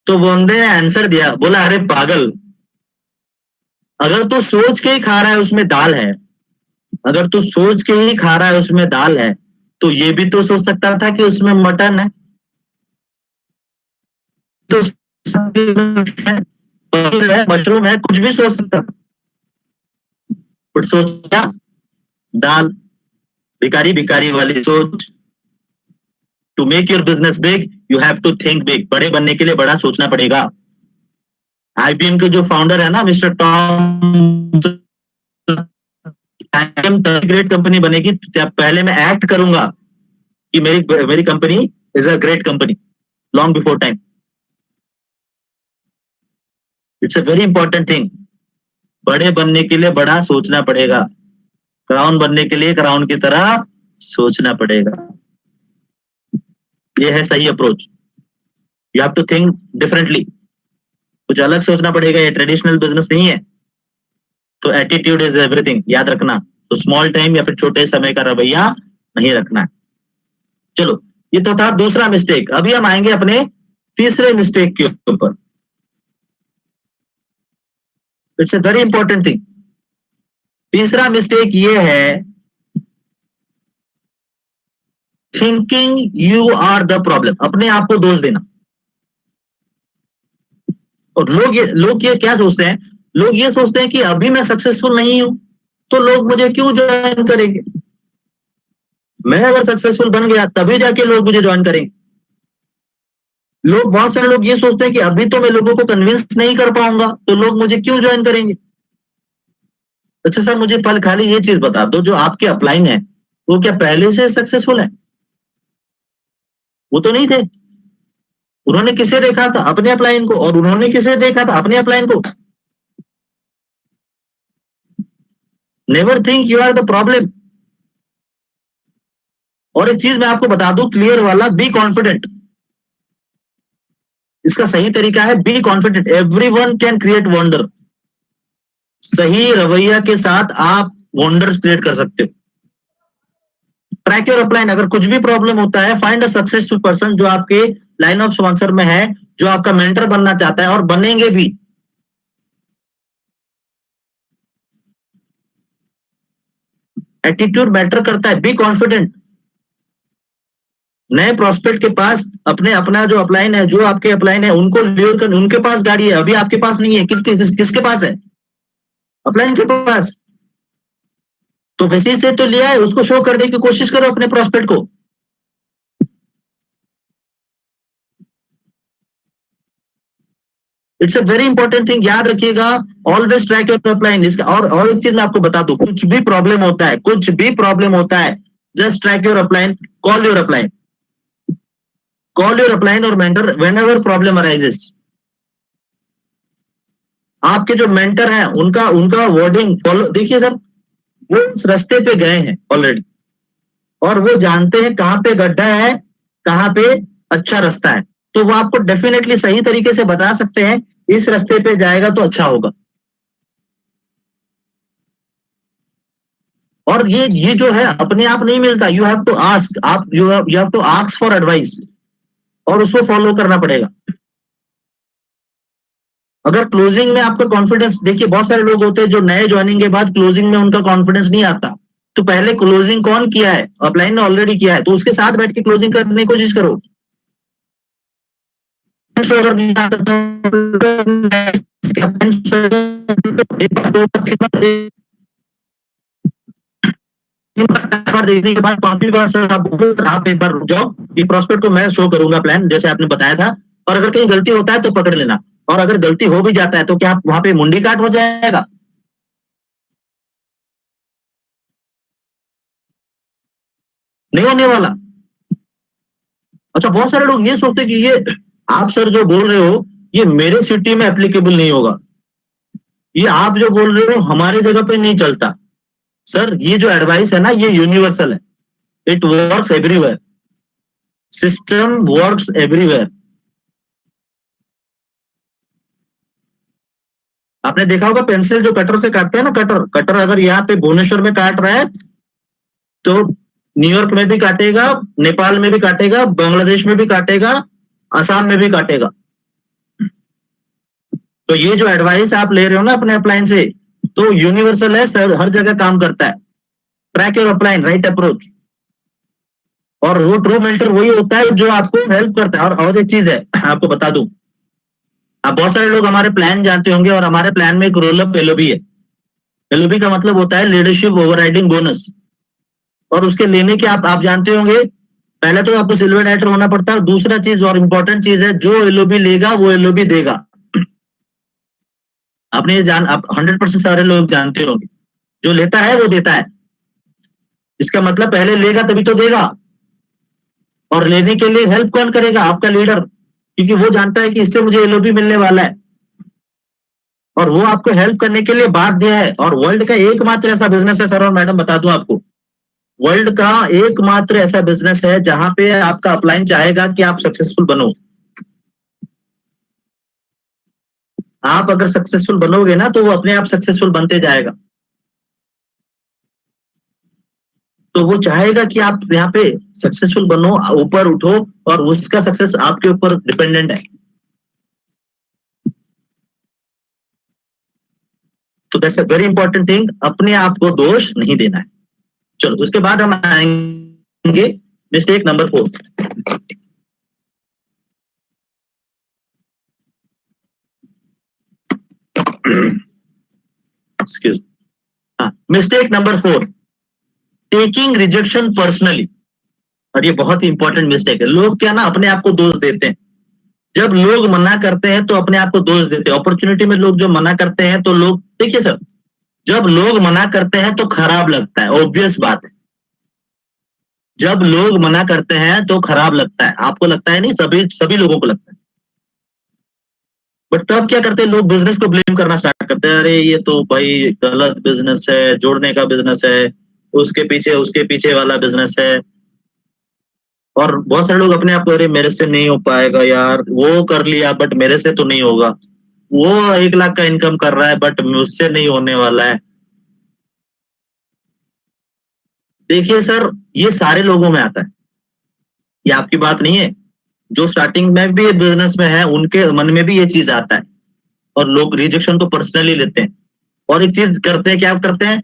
S1: तो वो बंदे ने आंसर दिया, बोला, अरे पागल, अगर तू सोच के ही खा रहा है उसमें दाल है, अगर तू सोच के ही खा रहा है उसमें दाल है, तो ये भी तो सोच सकता था कि उसमें मटन है, तो पनीर है, मशरूम है, कुछ भी सोच सकता था, बट सोचा दाल। भिखारी भिखारी वाली सोच। To make your business big you have to think big. बड़े बनने के लिए बड़ा सोचना पड़ेगा। आईबीएम के जो फाउंडर है ना मिस्टर टॉम, ग्रेट कंपनी बनेगी, पहले मैं एक्ट करूंगा कि मेरी company is a great company long before time. It's a very important thing. बड़े बनने के लिए बड़ा सोचना पड़ेगा, क्राउन बनने के लिए क्राउन की तरह सोचना पड़ेगा। ये है सही approach. You have to think differently, कुछ अलग सोचना पड़ेगा, ये ट्रेडिशनल बिजनेस नहीं है। तो एटीट्यूड इज एवरीथिंग, याद रखना। तो स्मॉल टाइम या फिर छोटे समय का रवैया नहीं रखना है। चलो, ये तो था दूसरा मिस्टेक। अभी हम आएंगे अपने तीसरे मिस्टेक के ऊपर। It's a very important thing. तीसरा मिस्टेक ये है, thinking you are the problem, अपने आप को दोष देना। और लोग ये क्या सोचते हैं, लोग ये सोचते हैं कि अभी मैं सक्सेसफुल नहीं हूं तो लोग मुझे क्यों ज्वाइन करेंगे, मैं अगर सक्सेसफुल बन गया तभी जाके लोग मुझे ज्वाइन करेंगे। बहुत सारे लोग ये सोचते हैं कि अभी तो मैं लोगों को कन्विंस नहीं कर पाऊंगा तो लोग मुझे क्यों ज्वाइन करेंगे। अच्छा सर, मुझे पहले खाली ये चीज बता दो, जो आपके अपलाइन है वो क्या पहले से सक्सेसफुल है? वो तो नहीं थे। उन्होंने किसे देखा था? अपने अपलाइन को। और उन्होंने किसे देखा था? अपने अपलाइन को। Never think you are the problem. और एक चीज मैं आपको बता दूं क्लियर वाला, बी कॉन्फिडेंट। इसका सही तरीका है be confident. Everyone can create wonder. सही रवैया के साथ आप वंडर्स क्रिएट कर सकते हो। Track your upline. अगर कुछ भी प्रॉब्लम होता है, फाइंड अ सक्सेसफुल पर्सन जो आपके लाइन ऑफ स्पॉन्सर में है, जो आपका मेंटर बनना चाहता है, और बनेंगे भी। एटीट्यूड मैटर करता है। Be confident. नए प्रोस्पेक्ट के पास अपना जो अपलाइन है, जो आपके अपलाइन है, उनको ल्योर कर। उनके पास गाड़ी है, अभी आपके पास नहीं है। किसके पास है? अपलाइन के पास। तो वैसे से तो लिया है, उसको शो करने की कोशिश करो अपने प्रोस्पेक्ट को। It's a very important thing, याद रखिएगा। Always track your upline. इसका और एक चीज मैं आपको बता दूं, कुछ भी प्रॉब्लम होता है, कुछ भी प्रॉब्लम होता है, just track your upline, call your upline, call your upline और mentor whenever problem arises. आपके जो मेंटर हैं उनका उनका वर्डिंग फॉलो, देखिए सर, वो उस रास्ते पे गए हैं ऑलरेडी, और वो जानते हैं कहाँ पे गड्ढा है, कहाँ पे अच्छा रास्ता है। तो वो आपको डेफिनेटली सही तरीके से बता सकते हैं, इस रास्ते पे जाएगा तो अच्छा होगा। और ये जो है अपने आप नहीं मिलता, यू हैव टू आस्क, आप you have to ask for advice, और उसको फॉलो करना पड़ेगा। अगर क्लोजिंग में आपका कॉन्फिडेंस, देखिए बहुत सारे लोग होते हैं जो नए ज्वाइनिंग के बाद क्लोजिंग में उनका कॉन्फिडेंस नहीं आता, तो पहले क्लोजिंग कौन किया है, अपलाइन ने ऑलरेडी किया है, तो उसके साथ बैठ के क्लोजिंग करने की कोशिश करो। अगर नहीं आता तो बार देखने के बाद 5वीं बार सर आप एक बार रुक जाओ, ये प्रोस्पेक्ट को मैं शो करूंगा प्लान जैसे आपने बताया था, और अगर कहीं गलती होता है तो पकड़ लेना, और अगर गलती हो भी जाता है तो क्या वहां पे मुंडी काट हो जाएगा? नहीं होने वाला। अच्छा, बहुत सारे लोग ये सोचते कि ये आप सर जो बोल रहे हो ये मेरे सिटी में एप्लीकेबल नहीं होगा, ये आप जो बोल रहे हो हमारे जगह पे नहीं चलता। सर ये जो एडवाइस है ना, ये यूनिवर्सल है, it works everywhere, system works everywhere. आपने देखा होगा पेंसिल जो कटर से काटते हैं ना, कटर कटर अगर यहाँ पे भुवनेश्वर में काट रहा है तो न्यूयॉर्क में भी काटेगा, नेपाल में भी काटेगा, बांग्लादेश में भी काटेगा, असम में भी काटेगा। तो ये जो एडवाइस आप ले रहे हो ना अपने अपलाइन से, तो यूनिवर्सल है सर, हर जगह काम करता है। Track your upline, right approach. और वो ट्रू मेंटर वही होता है जो आपको हेल्प करता है। और एक चीज है आपको बता दूं, आप बहुत सारे लोग हमारे प्लान जानते होंगे, और हमारे प्लान में एक रोल अप एलओबी है। एलओबी का मतलब होता है लीडरशिप ओवरराइडिंग बोनस, और उसके लेने के आप जानते होंगे, पहले तो आपको सिल्वर डाइटर होना पड़ता है, दूसरा चीज और इंपॉर्टेंट चीज है, जो एलओबी लेगा वो एलओबी देगा। आपने ये जान, आप 100% सारे लोग जानते होंगे, जो लेता है वो देता है। इसका मतलब पहले लेगा तभी तो देगा, और लेने के लिए हेल्प कौन करेगा, आपका लीडर, क्योंकि वो जानता है कि इससे मुझे एलओबी मिलने वाला है, और वो आपको हेल्प करने के लिए बाध्य है। और वर्ल्ड का एकमात्र ऐसा बिजनेस है सर और मैडम, बता दूं आपको, वर्ल्ड का एकमात्र ऐसा बिजनेस है जहां पे आपका अपलाइन चाहेगा कि आप सक्सेसफुल बनो। आप अगर सक्सेसफुल बनोगे ना तो वो अपने आप सक्सेसफुल बनते जाएगा। तो वो चाहेगा कि आप यहाँ पे सक्सेसफुल बनो, ऊपर उठो, और उसका सक्सेस आपके ऊपर डिपेंडेंट है। तो that's a very important thing, अपने आप को दोष नहीं देना है। चलो उसके बाद हम आएंगे mistake number 4। Excuse, mistake number 4, taking rejection personally. और ये बहुत ही इंपॉर्टेंट मिस्टेक है। लोग क्या ना अपने आप को दोष देते हैं, जब लोग मना करते हैं तो अपने आप को दोष देते हैं। अपॉर्चुनिटी में लोग जो मना करते हैं तो लोग, देखिए सर, जब लोग मना करते हैं तो खराब लगता है, ऑब्वियस बात है। जब लोग मना करते हैं तो खराब लगता है, आपको लगता है नहीं, सभी सभी लोगों को लगता है। बट तब क्या करते हैं लोग, बिजनेस को ब्लेम करना स्टार्ट करते हैं, अरे ये तो भाई गलत बिजनेस है, जोड़ने का बिजनेस है, उसके पीछे वाला बिजनेस है। और बहुत सारे लोग अपने आप को, अरे मेरे से नहीं हो पाएगा यार, वो कर लिया बट मेरे से तो नहीं होगा, वो 1 लाख का इनकम कर रहा है बट मुझसे नहीं होने वाला है। देखिए सर, ये सारे लोगों में आता है, ये आपकी बात नहीं है। जो स्टार्टिंग में भी बिजनेस में है उनके मन में भी ये चीज आता है, और लोग रिजेक्शन को पर्सनली लेते हैं। और एक चीज करते हैं, क्या करते हैं,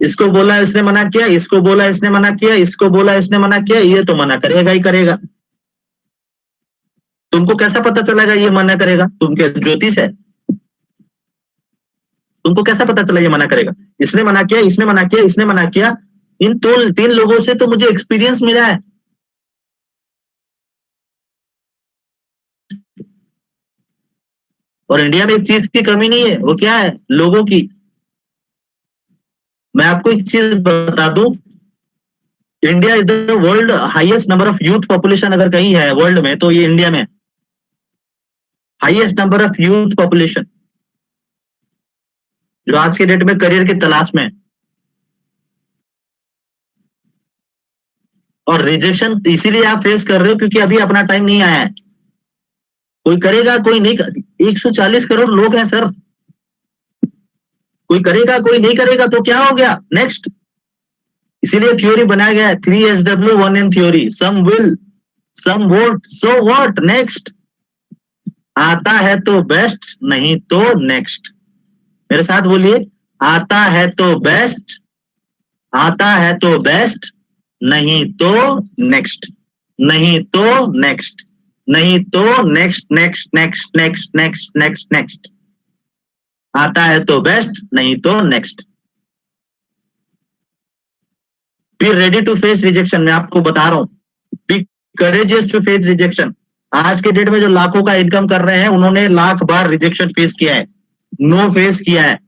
S1: इसको बोला इसने मना किया, इसको बोला इसने मना किया, इसको बोला इसने मना किया, ये तो मना करेगा ही करेगा। तुमको कैसा पता चलेगा ये मना करेगा, तुम क्या ज्योतिष है? तुमको कैसा पता चला ये मना करेगा? इसने मना किया, इसने मना किया, इसने मना किया। इन तीन लोगों से तो मुझे एक्सपीरियंस मिला है। और इंडिया में एक चीज की कमी नहीं है, वो क्या है? लोगों की। मैं आपको एक चीज बता दूं, India is the world highest number of youth population अगर कहीं है वर्ल्ड में तो ये इंडिया में। Highest number of youth population जो आज के डेट में करियर की तलाश में। और रिजेक्शन इसीलिए आप फेस कर रहे हो क्योंकि अभी अपना टाइम नहीं आया है। कोई करेगा, कोई नहीं। 140 करोड़ लोग हैं सर। कोई करेगा, कोई नहीं करेगा तो क्या हो गया? नेक्स्ट। इसीलिए थ्योरी बनाया गया है 3SW 1N theory. Some will, some won't, so what, next. आता है तो बेस्ट, नहीं तो नेक्स्ट। मेरे साथ बोलिए, आता है तो बेस्ट, आता है तो बेस्ट, नहीं तो नेक्स्ट, नहीं तो नेक्स्ट, नहीं तो next, next, next, next, next, next, next. आता है तो बेस्ट, नहीं तो next. Be ready to face rejection. मैं आपको बता रहा हूं, be courageous to face rejection. आज के डेट में जो लाखों का इनकम कर रहे हैं उन्होंने लाख बार रिजेक्शन फेस किया है, नो फेस किया है।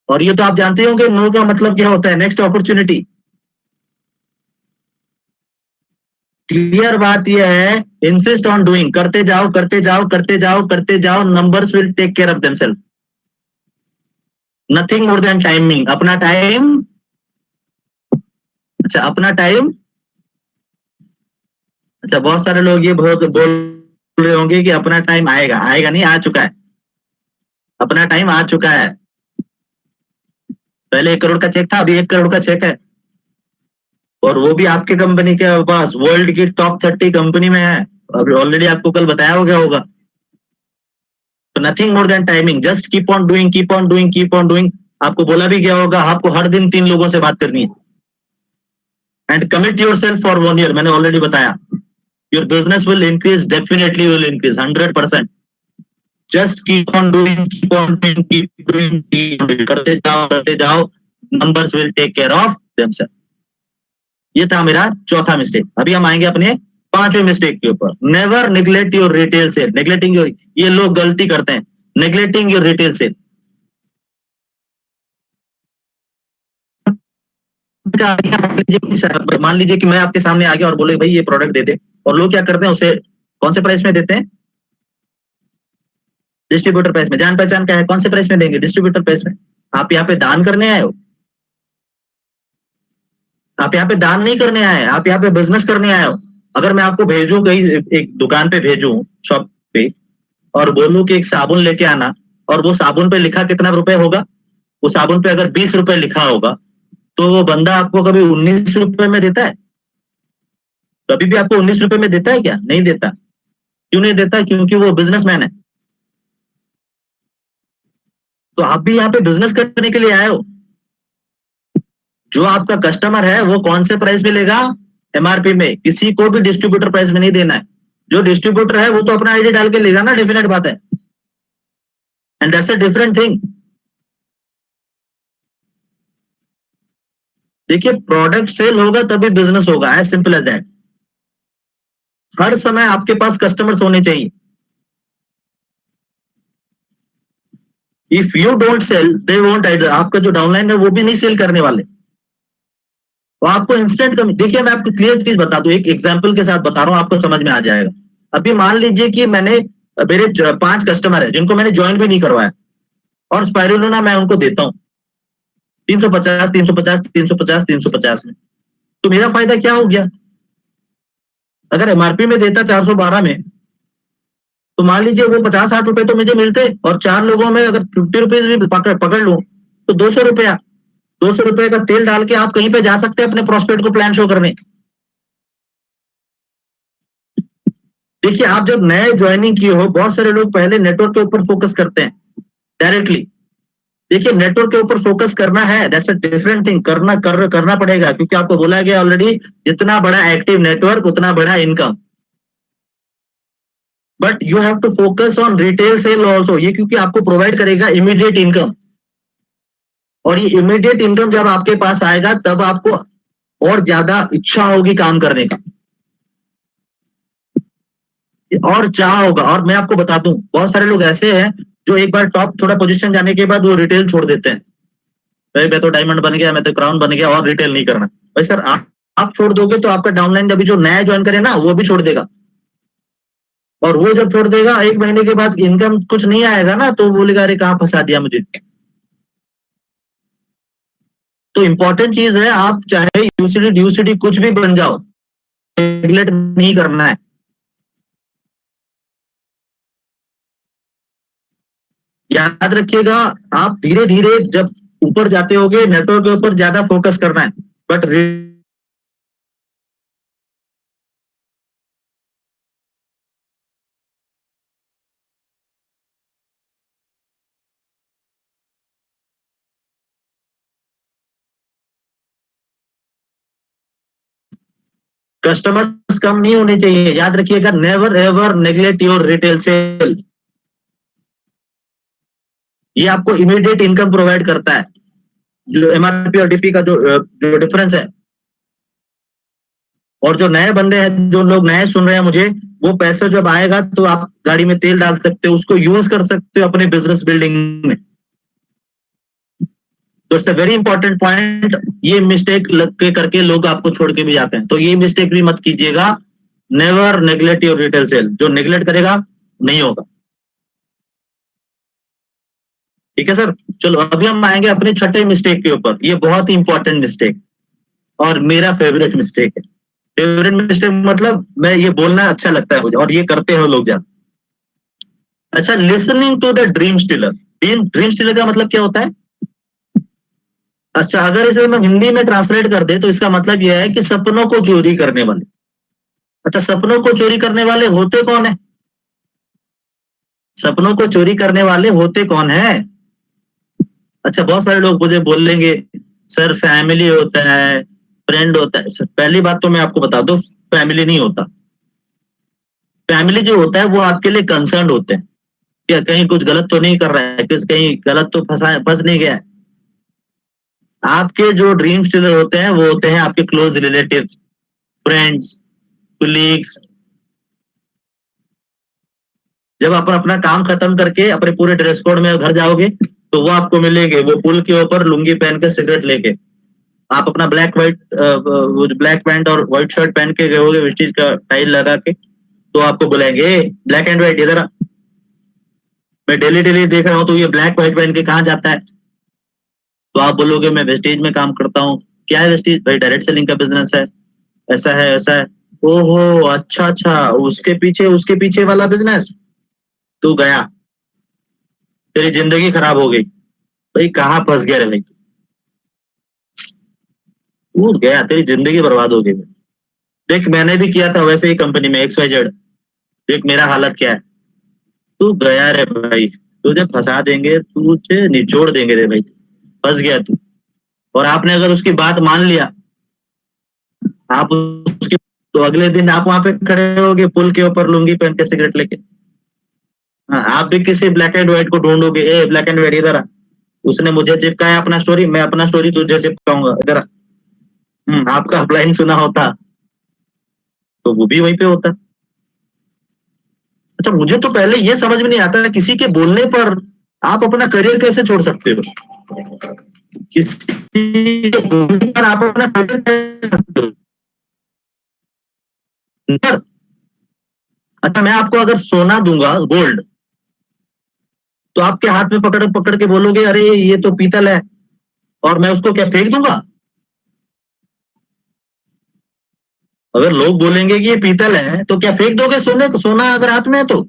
S1: और ये तो आप जानते होंगे नो का मतलब क्या होता है? Next opportunity. क्लियर बात यह है, इंसिस्ट ऑन डूइंग, करते जाओ, करते जाओ, करते जाओ, करते जाओ। Numbers will take care of themselves. Nothing more than timing. अपना टाइम, अच्छा अपना टाइम। अच्छा, बहुत सारे लोग ये बहुत बोल रहे होंगे कि अपना टाइम आएगा। आएगा नहीं, आ चुका है। अपना टाइम आ चुका है। पहले 1 करोड़ का चेक था, अभी 1 करोड़ का चेक है। और वो भी आपके कंपनी के पास, वर्ल्ड की टॉप 30 कंपनी में है। अभी ऑलरेडी आपको कल बताया हो गया होगा। तो nothing more than timing. Just keep on doing, keep on doing, keep on doing. आपको बोला भी गया होगा आपको हर दिन 3 लोगों से बात करनी है। And commit yourself for 1 year. मैंने ऑलरेडी बताया, your business will increase, definitely will increase 100%। Just keep on doing, keep on doing, keep doing, करते जाओ, करते जाओ। Numbers will take care of themselves. ये था मेरा चौथा मिस्टेक। अभी हम आएंगे अपने 5वें मिस्टेक के ऊपर। Never neglect your retail sale. Neglecting your, ये लोग गलती करते हैं, नेग्लेक्टिंग योर रिटेल सेल। मान लीजिए कि मैं आपके सामने आ गया और बोले भाई ये प्रोडक्ट दे दे, और लोग क्या करते हैं उसे कौन से प्राइस में देते हैं? डिस्ट्रीब्यूटर प्राइस में। जान पहचान क्या है, कौन से प्राइस में देंगे? डिस्ट्रीब्यूटर प्राइस में। आप यहाँ पे दान करने आए हो? आप यहाँ पे दान नहीं करने आए, आप यहाँ पे बिजनेस करने आए हो। अगर मैं आपको भेजूं कहीं एक दुकान पे भेजूं, शॉप पे, और बोलूं कि एक साबुन लेके आना, और वो साबुन पे लिखा कितना रुपए होगा? वो साबुन पे अगर 20 रुपए लिखा होगा तो वो बंदा आपको कभी 19 रुपए में देता है? कभी भी आपको 19 रुपए में देता है क्या? नहीं देता। क्यों नहीं देता? क्योंकि वो बिजनेसमैन है। तो आप भी यहाँ पे बिजनेस करने के लिए आए हो। जो आपका कस्टमर है वो कौन से प्राइस में लेगा? एमआरपी में। किसी को भी डिस्ट्रीब्यूटर प्राइस में नहीं देना है। जो डिस्ट्रीब्यूटर है वो तो अपना आईडी डाल के लेगा ना, डेफिनेट बात है। And that's a different thing. देखिए, प्रोडक्ट सेल होगा तभी बिजनेस होगा, एज सिंपल एज दैट। हर समय आपके पास कस्टमर्स होने चाहिए। If you don't sell they won't आइडर। आपका जो डाउनलाइन है वो भी नहीं सेल करने वाले। तो आपको इंस्टेंट कमी। देखिए, मैं आपको क्लियर चीज बता दूं, एक एग्जांपल के साथ बता रहा हूं, आपको समझ में आ जाएगा। अभी मान लीजिए कि मैंने, मेरे 5 कस्टमर है जिनको मैंने ज्वाइन भी नहीं करवाया, और स्पाइरुलिना मैं उनको देता हूं 350, 350, 350, 350 में। तो मेरा फायदा क्या हो गया? अगर एमआरपी में देता 412 में, तो मान लीजिए वो 50-60 रुपए तो मुझे मिलते, और 4 लोगों में अगर 50 रुपीज भी पकड़ लूं तो 200 रुपया। 200 रुपए का तेल डाल के आप कहीं पे जा सकते हैं अपने प्रोस्पेक्ट को प्लान शो करने। देखिए, आप जब नए ज्वाइनिंग किए हो, बहुत सारे लोग पहले नेटवर्क के ऊपर फोकस करते हैं डायरेक्टली। देखिए, नेटवर्क के ऊपर फोकस करना है, दैट्स अ डिफरेंट थिंग। करना पड़ेगा, क्योंकि आपको बोला गया ऑलरेडी, जितना बड़ा एक्टिव नेटवर्क उतना बड़ा income. But you have to focus on retail sale also, ये क्योंकि आपको प्रोवाइड करेगा इमीडिएट इनकम, और ये इमीडिएट इनकम जब आपके पास आएगा तब आपको और ज्यादा इच्छा होगी काम करने का, और चाह होगा। और मैं आपको बता दूं, बहुत सारे लोग ऐसे हैं जो एक बार टॉप थोड़ा पोजीशन जाने के बाद वो रिटेल छोड़ देते हैं। भाई मैं तो डायमंड बन गया, मैं तो क्राउन बन गया, और रिटेल नहीं करना। भाई सर, आप छोड़ दोगे तो आपका डाउनलाइन अभी जो नया ज्वाइन करे ना वो भी छोड़ देगा, और वो जब छोड़ देगा 1 महीने के बाद इनकम कुछ नहीं आएगा ना, तो बोलेगा अरे कहाँ फंसा दिया मुझे। तो इंपॉर्टेंट चीज है, आप चाहे यूसीडी ड्यूसीडी कुछ भी बन जाओ, नेगलेक्ट नहीं करना है। याद रखिएगा, आप धीरे धीरे जब ऊपर जाते होगे नेटवर्क के ऊपर ज्यादा फोकस करना है, बट कस्टमर्स कम नहीं होने चाहिए। याद रखिएगा, never ever neglect your retail sale. ये आपको इमीडिएट इनकम प्रोवाइड करता है। जो एमआरपी और डीपी का जो डिफरेंस है, और जो नए बंदे हैं, जो लोग नए सुन रहे हैं मुझे, वो पैसा जब आएगा तो आप गाड़ी में तेल डाल सकते हो, उसको यूज कर सकते हो अपने बिजनेस बिल्डिंग में। तो it's a very important point. ये मिस्टेक के करके लोग आपको छोड़ के भी जाते हैं, तो ये मिस्टेक भी मत कीजिएगा। Never neglect your retail sale. जो नेग्लेक्ट करेगा नहीं होगा। ठीक है सर, चलो अभी हम आएंगे अपने छठे मिस्टेक के ऊपर। ये बहुत ही इंपॉर्टेंट मिस्टेक और मेरा फेवरेट मिस्टेक है। फेवरेट मिस्टेक मतलब मैं ये बोलना अच्छा लगता है मुझे, और ये करते हैं लोग ज्यादा। अच्छा, listening to the dream stealer. Dream stealer का मतलब क्या होता है? अच्छा, अगर इसे हम हिंदी में ट्रांसलेट कर दे तो इसका मतलब यह है कि सपनों को चोरी करने वाले। अच्छा, सपनों को चोरी करने वाले होते कौन है? सपनों को चोरी करने वाले होते कौन है? अच्छा, बहुत सारे लोग मुझे बोलेंगे सर फैमिली होता है, फ्रेंड होता है। सर पहली बात तो मैं आपको बता दूं, फैमिली नहीं होता। फैमिली जो होता है वो आपके लिए कंसर्न होते हैं, क्या कहीं कुछ गलत तो नहीं कर रहा है, किस कहीं गलत तो फंस नहीं गया है। आपके जो ड्रीम स्टीलर होते हैं वो होते हैं आपके क्लोज रिलेटिव, फ्रेंड्स, कुलीग्स। जब आप अपना काम खत्म करके अपने पूरे ड्रेस कोड में घर जाओगे तो वो आपको मिलेंगे, वो पुल के ऊपर लुंगी पहन के सिगरेट लेके। आप अपना ब्लैक पैंट और व्हाइट शर्ट पहन के गए होगे, विस्टीज का टाई लगा के, तो आपको बुलाएंगे ब्लैक एंड व्हाइट इधर। मैं डेली डेली देख रहा हूँ, तो ये ब्लैक व्हाइट पहन के कहाँ जाता है? तो आप बोलोगे मैं वेस्टेज में काम करता हूँ। क्या है वेस्टेज? भाई डायरेक्ट सेलिंग का बिजनेस है, ऐसा है ऐसा है। ओहो, अच्छा अच्छा, उसके पीछे वाला बिजनेस। तू गया, तेरी जिंदगी खराब हो गई। भाई कहाँ फंस गया रे भाई, तू गया, तेरी जिंदगी बर्बाद हो गई। देख मैंने भी किया था वैसे ही कंपनी में XYZ। देख मेरा हालत क्या है। तू गया रे भाई, तुझे फंसा देंगे, तुझे निचोड़ देंगे रे भाई। फंस गया तू। और आपने अगर उसकी बात मान लिया, आप उसकी, तो अगले दिन आप वहां पे खड़े होगे पुल के ऊपर लुंगी पहन के सिगरेट लेके। हाँ, आप भी किसी ब्लैक एंड व्हाइट को ढूंढोगे, ए ब्लैक एंड व्हाइट इधर आ। उसने मुझे चिपकाया अपना स्टोरी, मैं अपना स्टोरी तुझे चिपकाऊंगा, इधर आ। आपका अपलाइन सुना होता तो वो भी वहीं पे होता। अच्छा, मुझे तो पहले ये समझ में नहीं आता किसी के बोलने पर आप अपना करियर कैसे छोड़ सकते हो। किसी के बोलने पर आप अपना करियर कैसे छोड़ सकते हो? अच्छा, मैं आपको अगर सोना दूंगा, गोल्ड, तो आपके हाथ में पकड़ पकड़ के बोलोगे अरे ये तो पीतल है, और मैं उसको क्या फेंक दूंगा? अगर लोग बोलेंगे कि ये पीतल है तो क्या फेंक दोगे सोने को? सोना अगर हाथ में है तो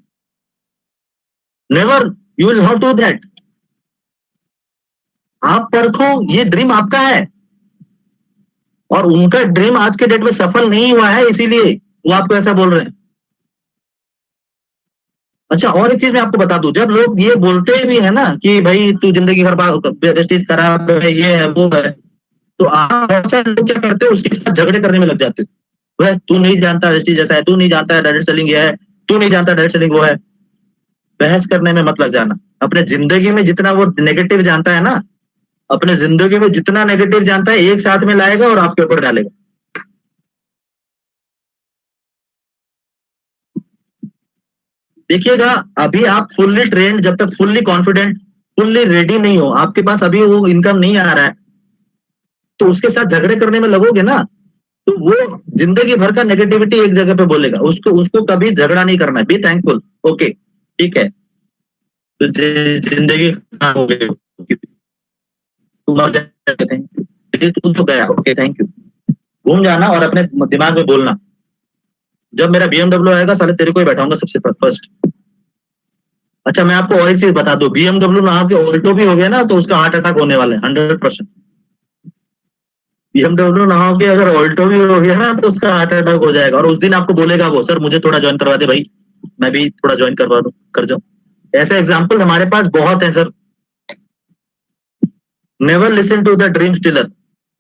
S1: never, you will not do that. आप परखो, ये ड्रीम आपका है, और उनका ड्रीम आज के डेट में सफल नहीं हुआ है, इसीलिए वो आपको ऐसा बोल रहे हैं। अच्छा, और एक चीज मैं आपको बता दूं, जब लोग ये बोलते भी है ना कि भाई तू जिंदगी खराब है, ये है वो है, तो आप बहुत सारे लोग क्या करते हो, उसके साथ झगड़े करने में लग जाते हो। वह तू नहीं जानता वेस्टीज जैसा है, तू नहीं जानता डायरेक्ट सेलिंग ये है, तू नहीं जानता डायरेक्ट सेलिंग वो है। बहस करने में मत लग जाना। अपने जिंदगी में जितना वो नेगेटिव जानता है ना, अपने जिंदगी में जितना नेगेटिव जानता है एक साथ में लाएगा और आपके ऊपर डालेगा। देखिएगा, अभी आप फुल्ली ट्रेंड, जब तक फुल्ली कॉन्फिडेंट, फुल्ली रेडी नहीं हो, आपके पास अभी वो इनकम नहीं आ रहा है, तो उसके साथ झगड़े करने में लगोगे ना, तो वो जिंदगी भर का नेगेटिविटी एक जगह पे बोलेगा। उसको उसको कभी झगड़ा नहीं करना है। Be thankful. ओके, ठीक है, तो जिंदगी खराब हो गई, तुम अब थैंक यू, तू तो गया, ओके थैंक यू। घूम जाना और अपने दिमाग में बोलना, जब मेरा बीएमडब्ल्यू आएगा साले तेरे को ही बैठाऊंगा सबसे फर्स्ट। अच्छा, मैं आपको और एक चीज बता दूं, बीएमडब्ल्यू ना के ऑल्टो भी हो गया ना, तो उसका हार्ट अटैक होने वाला है 100%। बीएमडब्ल्यू ना हो के अगर ऑल्टो भी हो गया ना, तो उसका हार्ट अटैक हो जाएगा। और उस दिन आपको बोलेगा वो, सर मुझे थोड़ा ज्वाइन करवा दे भाई, मैं भी थोड़ा ज्वाइन करवा दूं, कर जाऊं। ऐसे एग्जाम्पल हमारे पास बहुत है sir. Never listen to the dream stealer.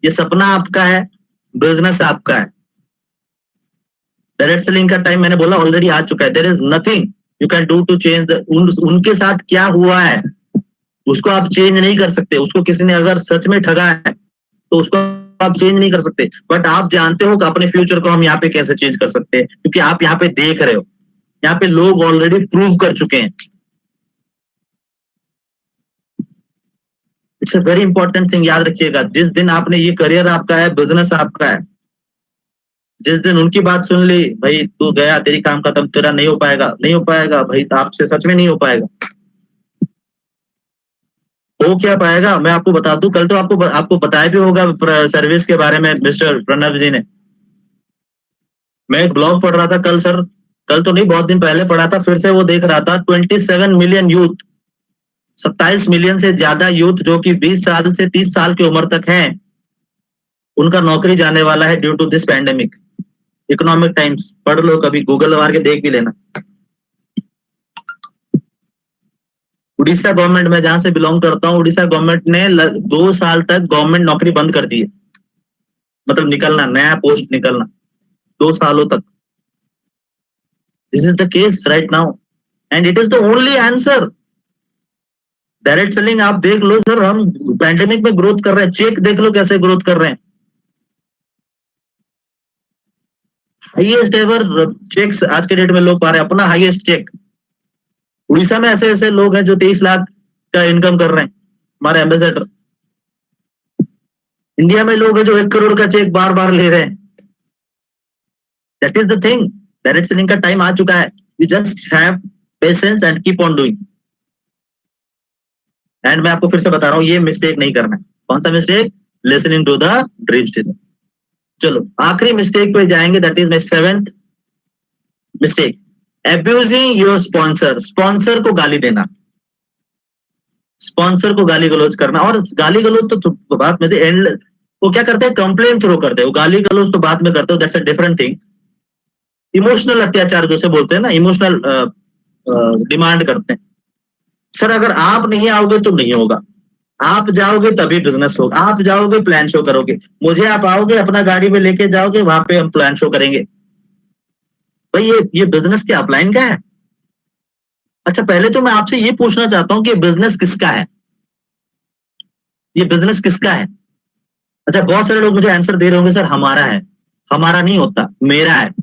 S1: ये सपना आपका है, बिजनेस आपका है। डायरेक्ट सेलिंग का टाइम मैंने बोला ऑलरेडी आ चुका है। There is nothing you can do to change उनके साथ क्या हुआ है उसको आप चेंज नहीं कर सकते। उसको किसी ने अगर सच में ठगा है तो उसको आप चेंज नहीं कर सकते, बट आप जानते हो कि अपने फ्यूचर को हम यहाँ पे कैसे चेंज कर सकते हैं, क्योंकि आप यहाँ पे देख रहे हो, यहाँ पे लोग ऑलरेडी प्रूव कर चुके हैं। It's a very important thing, याद रखिएगा। जिस दिन आपने ये करियर आपका है, बिजनेस आपका है, जिस दिन उनकी बात सुन ली, भाई तू गया, तेरी काम खत्म, तेरा नहीं हो पाएगा, नहीं हो पाएगा भाई, आपसे सच में नहीं हो पाएगा। हो क्या पाएगा, मैं आपको बता दूं, कल तो आपको आपको बताया भी होगा सर्विस के बारे में मिस्टर प्रणव जी ने। मैं एक ब्लॉग पढ़ रहा था कल सर, कल तो नहीं बहुत दिन पहले पढ़ा था, फिर से वो देख रहा था। 27 मिलियन यूथ, 27 मिलियन से ज्यादा यूथ जो कि 20 साल से 30 साल की उम्र तक हैं, उनका नौकरी जाने वाला है due to this pandemic. Economic Times पढ़ लो, कभी गूगल मार के देख भी लेना। उड़ीसा गवर्नमेंट, में जहां से बिलोंग करता हूँ, उड़ीसा गवर्नमेंट ने 2 साल तक गवर्नमेंट नौकरी बंद कर दी है, मतलब निकलना, नया पोस्ट निकलना 2 सालों तक। This is the case right now and it is the only answer. Direct selling आप देख लो सर, हम पैंडेमिक में ग्रोथ कर रहे हैं, चेक देख लो कैसे ग्रोथ कर रहे हैं। हाईएस्ट एवर चेक्स आज के डेट में लोग पा रहे हैं, अपना हाईएस्ट चेक। उड़ीसा में ऐसे ऐसे लोग हैं जो 23 लाख का इनकम कर रहे हैं, हमारे एम्बेसडर। इंडिया में लोग हैं जो 1 करोड़ का चेक बार बार ले रहे हैं। That is the thing. Direct selling का टाइम आ चुका है। You just have patience and keep on doing. And मैं आपको फिर से बता रहा हूँ, ये मिस्टेक नहीं करना है। कौन सा mistake? Listening to the dream stealer. चलो आखिरी मिस्टेक पे जाएंगे, that is my 7th mistake, abusing your sponsor. Sponsor को गाली देना, स्पॉन्सर को गाली गलौज करना। और गाली गलौज तो बात में एंड, वो क्या करते हैं, कंप्लेन थ्रो करते हैं। वो गाली गलौज तो बात में करते हो, that's a different thing. Emotional अत्याचार जैसे बोलते हैं ना, इमोशनल डिमांड करते हैं। सर अगर आप नहीं आओगे तो नहीं होगा, आप जाओगे तभी बिजनेस होगा, आप जाओगे प्लान शो करोगे, मुझे आप आओगे अपना गाड़ी में लेके जाओगे, वहां पे हम प्लान शो करेंगे। भाई ये बिजनेस क्या अपलाइन का है? अच्छा पहले तो मैं आपसे ये पूछना चाहता हूँ कि बिजनेस किसका है, ये बिजनेस किसका है? अच्छा बहुत सारे लोग मुझे आंसर दे रहे होंगे, सर हमारा है। हमारा नहीं होता, मेरा है।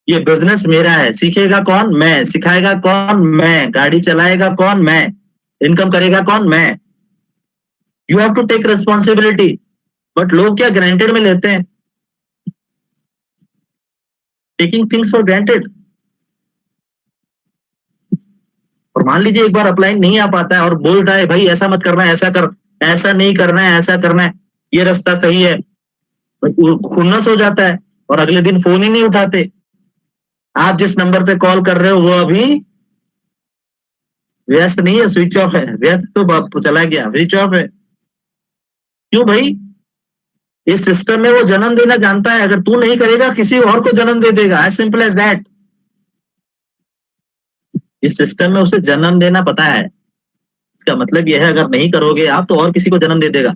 S1: ये बिजनेस मेरा है। सीखेगा कौन? मैं। सिखाएगा कौन? मैं। गाड़ी चलाएगा कौन? मैं। इनकम करेगा कौन? मैं। You have to take responsibility. But लोग क्या ग्रांटेड में लेते हैं, टेकिंग थिंग्स फॉर ग्रांटेड। और मान लीजिए एक बार अपलाइन नहीं आ पाता है और बोलता है भाई ऐसा मत करना, ऐसा कर, ऐसा नहीं करना है, ऐसा करना है, ये रास्ता सही है, खुन्नस हो जाता है और अगले दिन फोन ही नहीं उठाते। आप जिस नंबर पे कॉल कर रहे हो वो अभी व्यस्त नहीं है, स्विच ऑफ है। व्यस्त तो चला गया, स्विच ऑफ है। क्यों भाई? इस सिस्टम में वो जन्म देना जानता है, अगर तू नहीं करेगा किसी और को जन्म दे देगा, एज सिंपल एज दैट। इस सिस्टम में उसे जन्म देना पता है। इसका मतलब यह है अगर नहीं करोगे आप तो और किसी को जन्म दे देगा।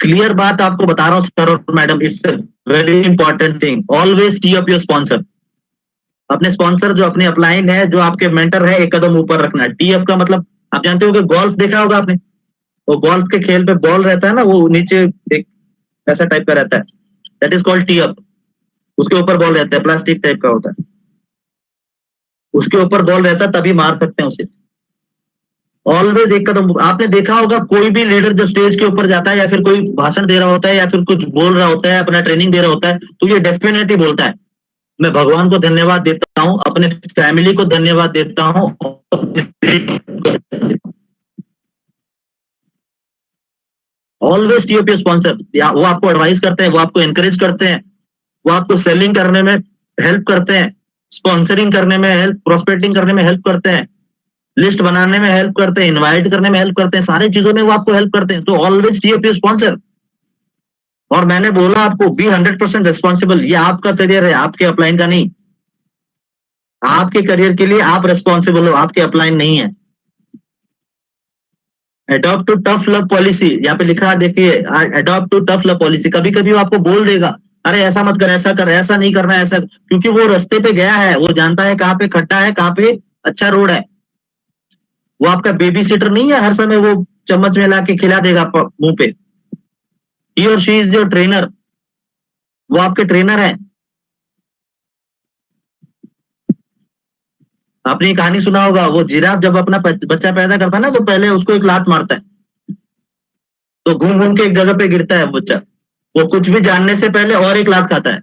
S1: क्लियर बात आपको बता रहा हूं सर और madam, it's a very important thing, always T up your sponsor. अपने स्पॉन्सर जो अपने अपलाइन है, जो आपके मेंटर है, एक कदम ऊपर रखना। टी अप का मतलब आप जानते हो कि गोल्फ देखा होगा आपने, वो गोल्फ के खेल पे बॉल रहता है ना, वो नीचे एक ऐसा टाइप का रहता है, that is called T up. उसके ऊपर बॉल रहता है, प्लास्टिक टाइप का होता है, उसके ऊपर बॉल रहता है, तभी मार सकते हैं उसे। ऑलवेज एक कदम, आपने देखा होगा कोई भी लीडर जब स्टेज के ऊपर जाता है या फिर कोई भाषण दे रहा होता है या फिर कुछ बोल रहा होता है, अपना ट्रेनिंग दे रहा होता है, तो ये डेफिनेटली बोलता है मैं भगवान को धन्यवाद देता हूँ, अपने फैमिली को धन्यवाद देता हूँ, ऑलवेज टीओपी स्पॉन्सर। वो आपको एडवाइस करते हैं, वो आपको एनकरेज करते हैं, वो आपको सेलिंग करने में हेल्प करते हैं, स्पॉन्सरिंग करने में हेल्प, प्रोस्पेक्टिंग करने में हेल्प करते हैं, लिस्ट बनाने में हेल्प करते हैं, इनवाइट करने में हेल्प करते हैं, सारी चीजों में वो आपको हेल्प करते हैं। तो ऑलवेज टीओपी स्पॉन्सर। और मैंने बोला आपको बी 100% रिस्पॉन्सिबल, ये आपका करियर है, आपके अपलाइन का नहीं। आपके करियर के लिए आप रिस्पॉन्सिबल हो, आपके अपलाइन नहीं है। Adopt to tough love policy, यहाँ पे लिखा है देखिए, adopt to tough love policy. कभी कभी वो आपको बोल देगा अरे ऐसा मत कर, ऐसा कर, ऐसा नहीं करना, ऐसा, क्योंकि वो रास्ते पे गया है, वो जानता है कहाँ पे खड्डा है, कहाँ पे अच्छा रोड है। वो आपका बेबी सीटर नहीं है, हर समय वो चम्मच में ला के खिला देगा मुंह पे। ही और शी इज योर ट्रेनर, वो आपके ट्रेनर है। आपने ये कहानी सुना होगा, वो जिराफ जब अपना बच्चा पैदा करता है ना, तो पहले उसको एक लात मारता है, तो घूम घूम के एक जगह पे गिरता है बच्चा। वो कुछ भी जानने से पहले और एक लात खाता है,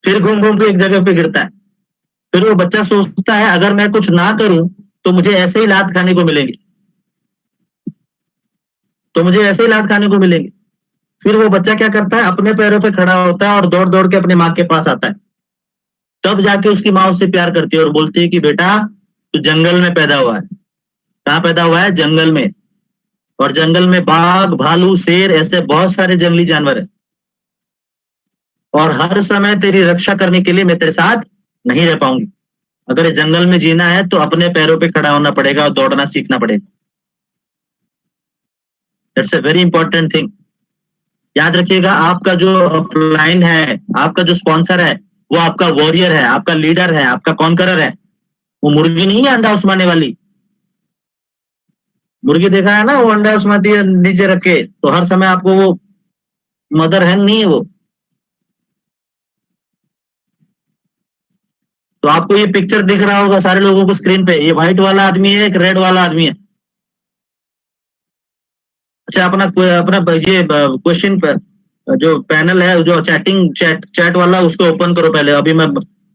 S1: फिर घूम घूम के एक जगह पे गिरता है। फिर वो बच्चा सोचता है अगर मैं कुछ ना करूं तो मुझे ऐसे ही लात खाने को मिलेंगे, तो मुझे ऐसे ही लात खाने को मिलेंगे। फिर वो बच्चा क्या करता है, अपने पैरों पे खड़ा होता है और दौड़ दौड़ के अपने माँ के पास आता है। तब जाके उसकी माँ उससे प्यार करती है और बोलती है कि बेटा तू जंगल में पैदा हुआ है। कहाँ पैदा हुआ है? जंगल में। और जंगल में बाघ, भालू, शेर, ऐसे बहुत सारे जंगली जानवर है, और हर समय तेरी रक्षा करने के लिए मैं तेरे साथ नहीं रह पाऊंगी। अगर इस जंगल में जीना है तो अपने पैरों पे खड़ा होना पड़ेगा और दौड़ना सीखना पड़ेगा। It's a very important thing. याद रखिएगा, आपका जो अपलाइन है, आपका जो स्पॉन्सर है, वो आपका वॉरियर है, आपका लीडर है, आपका कॉन्करर है। वो मुर्गी नहीं है अंडा उस्माने वाली। मुर्गी देखा है ना, वो अंडा उस्माती है नीचे रख के, तो हर समय आपको वो मदर है नहीं है वो। तो आपको ये पिक्चर दिख रहा होगा सारे लोगों को स्क्रीन पे, ये व्हाइट वाला आदमी है, एक रेड वाला आदमी है। अच्छा, अपना अपना ये क्वेश्चन जो पैनल है, जो चैट वाला, उसको ओपन करो पहले। अभी मैं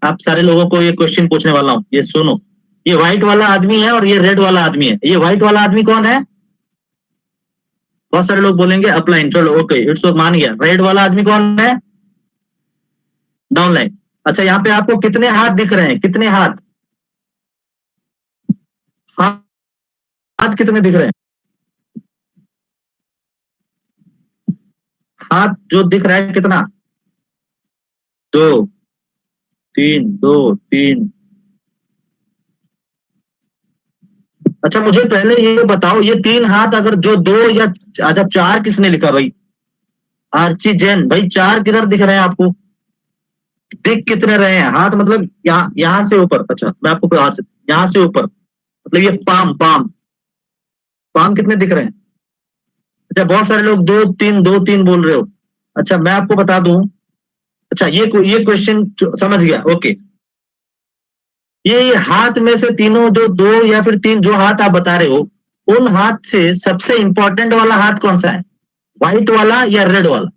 S1: आप सारे लोगों को ये क्वेश्चन पूछने वाला हूँ, ये सुनो। ये व्हाइट वाला आदमी है और ये रेड वाला आदमी है। ये व्हाइट वाला आदमी कौन है? बहुत सारे लोग बोलेंगे अपलाइन, चलो ओके, इट्स मान गया। रेड वाला आदमी कौन है? डाउनलाइन। अच्छा, यहाँ पे आपको कितने हाथ दिख रहे हैं? कितने हाथ? हाथ कितने दिख रहे हैं? हाथ जो दिख रहा है कितना? दो, तीन, दो, तीन। अच्छा, मुझे पहले ये बताओ, ये तीन हाथ अगर जो दो या अच्छा चार किसने लिखा भाई? आर्ची जैन। भाई चार किधर दिख रहे हैं आपको? दिख कितने रहे हैं हाथ? मतलब यहाँ से ऊपर। अच्छा, मैं आपको हाथ यहाँ से ऊपर, मतलब ये पाम पाम पाम कितने दिख रहे हैं? अच्छा, बहुत सारे लोग दो तीन बोल रहे हो। अच्छा, मैं आपको बता दूं। अच्छा, ये क्वेश्चन समझ गया, ओके। ये हाथ में से तीनों जो दो या फिर तीन जो हाथ आप बता रहे हो, उन हाथ से सबसे इंपॉर्टेंट वाला हाथ कौन सा है? व्हाइट वाला या रेड वाला?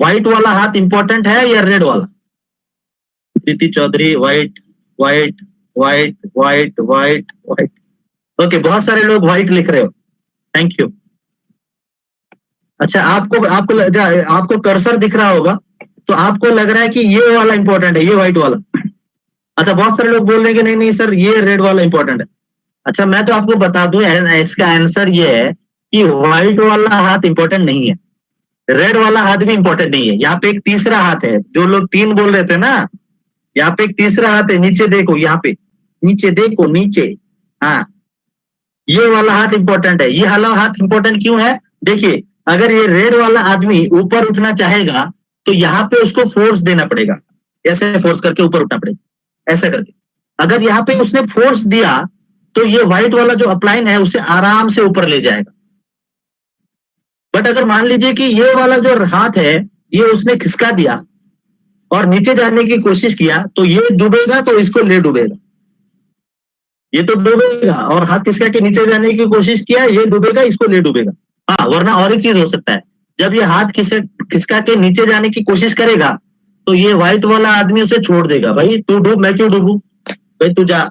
S1: व्हाइट वाला हाथ इंपॉर्टेंट है या रेड वाला? Preeti Chaudhary, white, white, white, white, white, white. Okay, बहुत सारे लोग व्हाइट लिख रहे हो, थैंक यू। अच्छा, आपको आपको आपको कर्सर दिख रहा होगा, तो आपको लग रहा है कि ये वाला इंपॉर्टेंट है, ये व्हाइट वाला। अच्छा, बहुत सारे लोग बोल रहे हैं कि नहीं नहीं सर, ये रेड वाला इंपॉर्टेंट है। अच्छा, मैं तो आपको बता दूं, इसका आंसर ये है कि व्हाइट वाला हाथ इंपॉर्टेंट नहीं है, रेड वाला हाथ भी इंपॉर्टेंट नहीं है। यहाँ पे एक तीसरा हाथ है, जो लोग तीन बोल रहे थे ना, यहाँ पे एक तीसरा हाथ है, नीचे देखो, यहाँ पे नीचे देखो, नीचे। हाँ, ये वाला हाथ इंपॉर्टेंट है। ये वाला हाथ इंपॉर्टेंट क्यों है? देखिए, अगर ये रेड वाला आदमी ऊपर उठना चाहेगा तो यहाँ पे उसको फोर्स देना पड़ेगा, ऐसे फोर्स करके ऊपर उठना पड़ेगा, ऐसा करके। अगर यहाँ पे उसने फोर्स दिया तो ये व्हाइट वाला जो अपलाइन है उसे आराम से ऊपर ले जाएगा। बट अगर मान लीजिए कि ये वाला जो हाथ है ये उसने खिसका दिया और नीचे जाने की कोशिश किया, तो ये डूबेगा तो इसको ले डूबेगा, ये तो डूबेगा, और हाथ खिसका के नीचे जाने की कोशिश किया, ये डूबेगा, इसको ले डूबेगा। हाँ, वरना और एक चीज हो सकता है, जब ये हाथ खिसका के नीचे जाने की कोशिश करेगा तो ये व्हाइट वाला आदमी उसे छोड़ देगा, भाई तू डूब, मैं क्यों डूबू, भाई तू जा,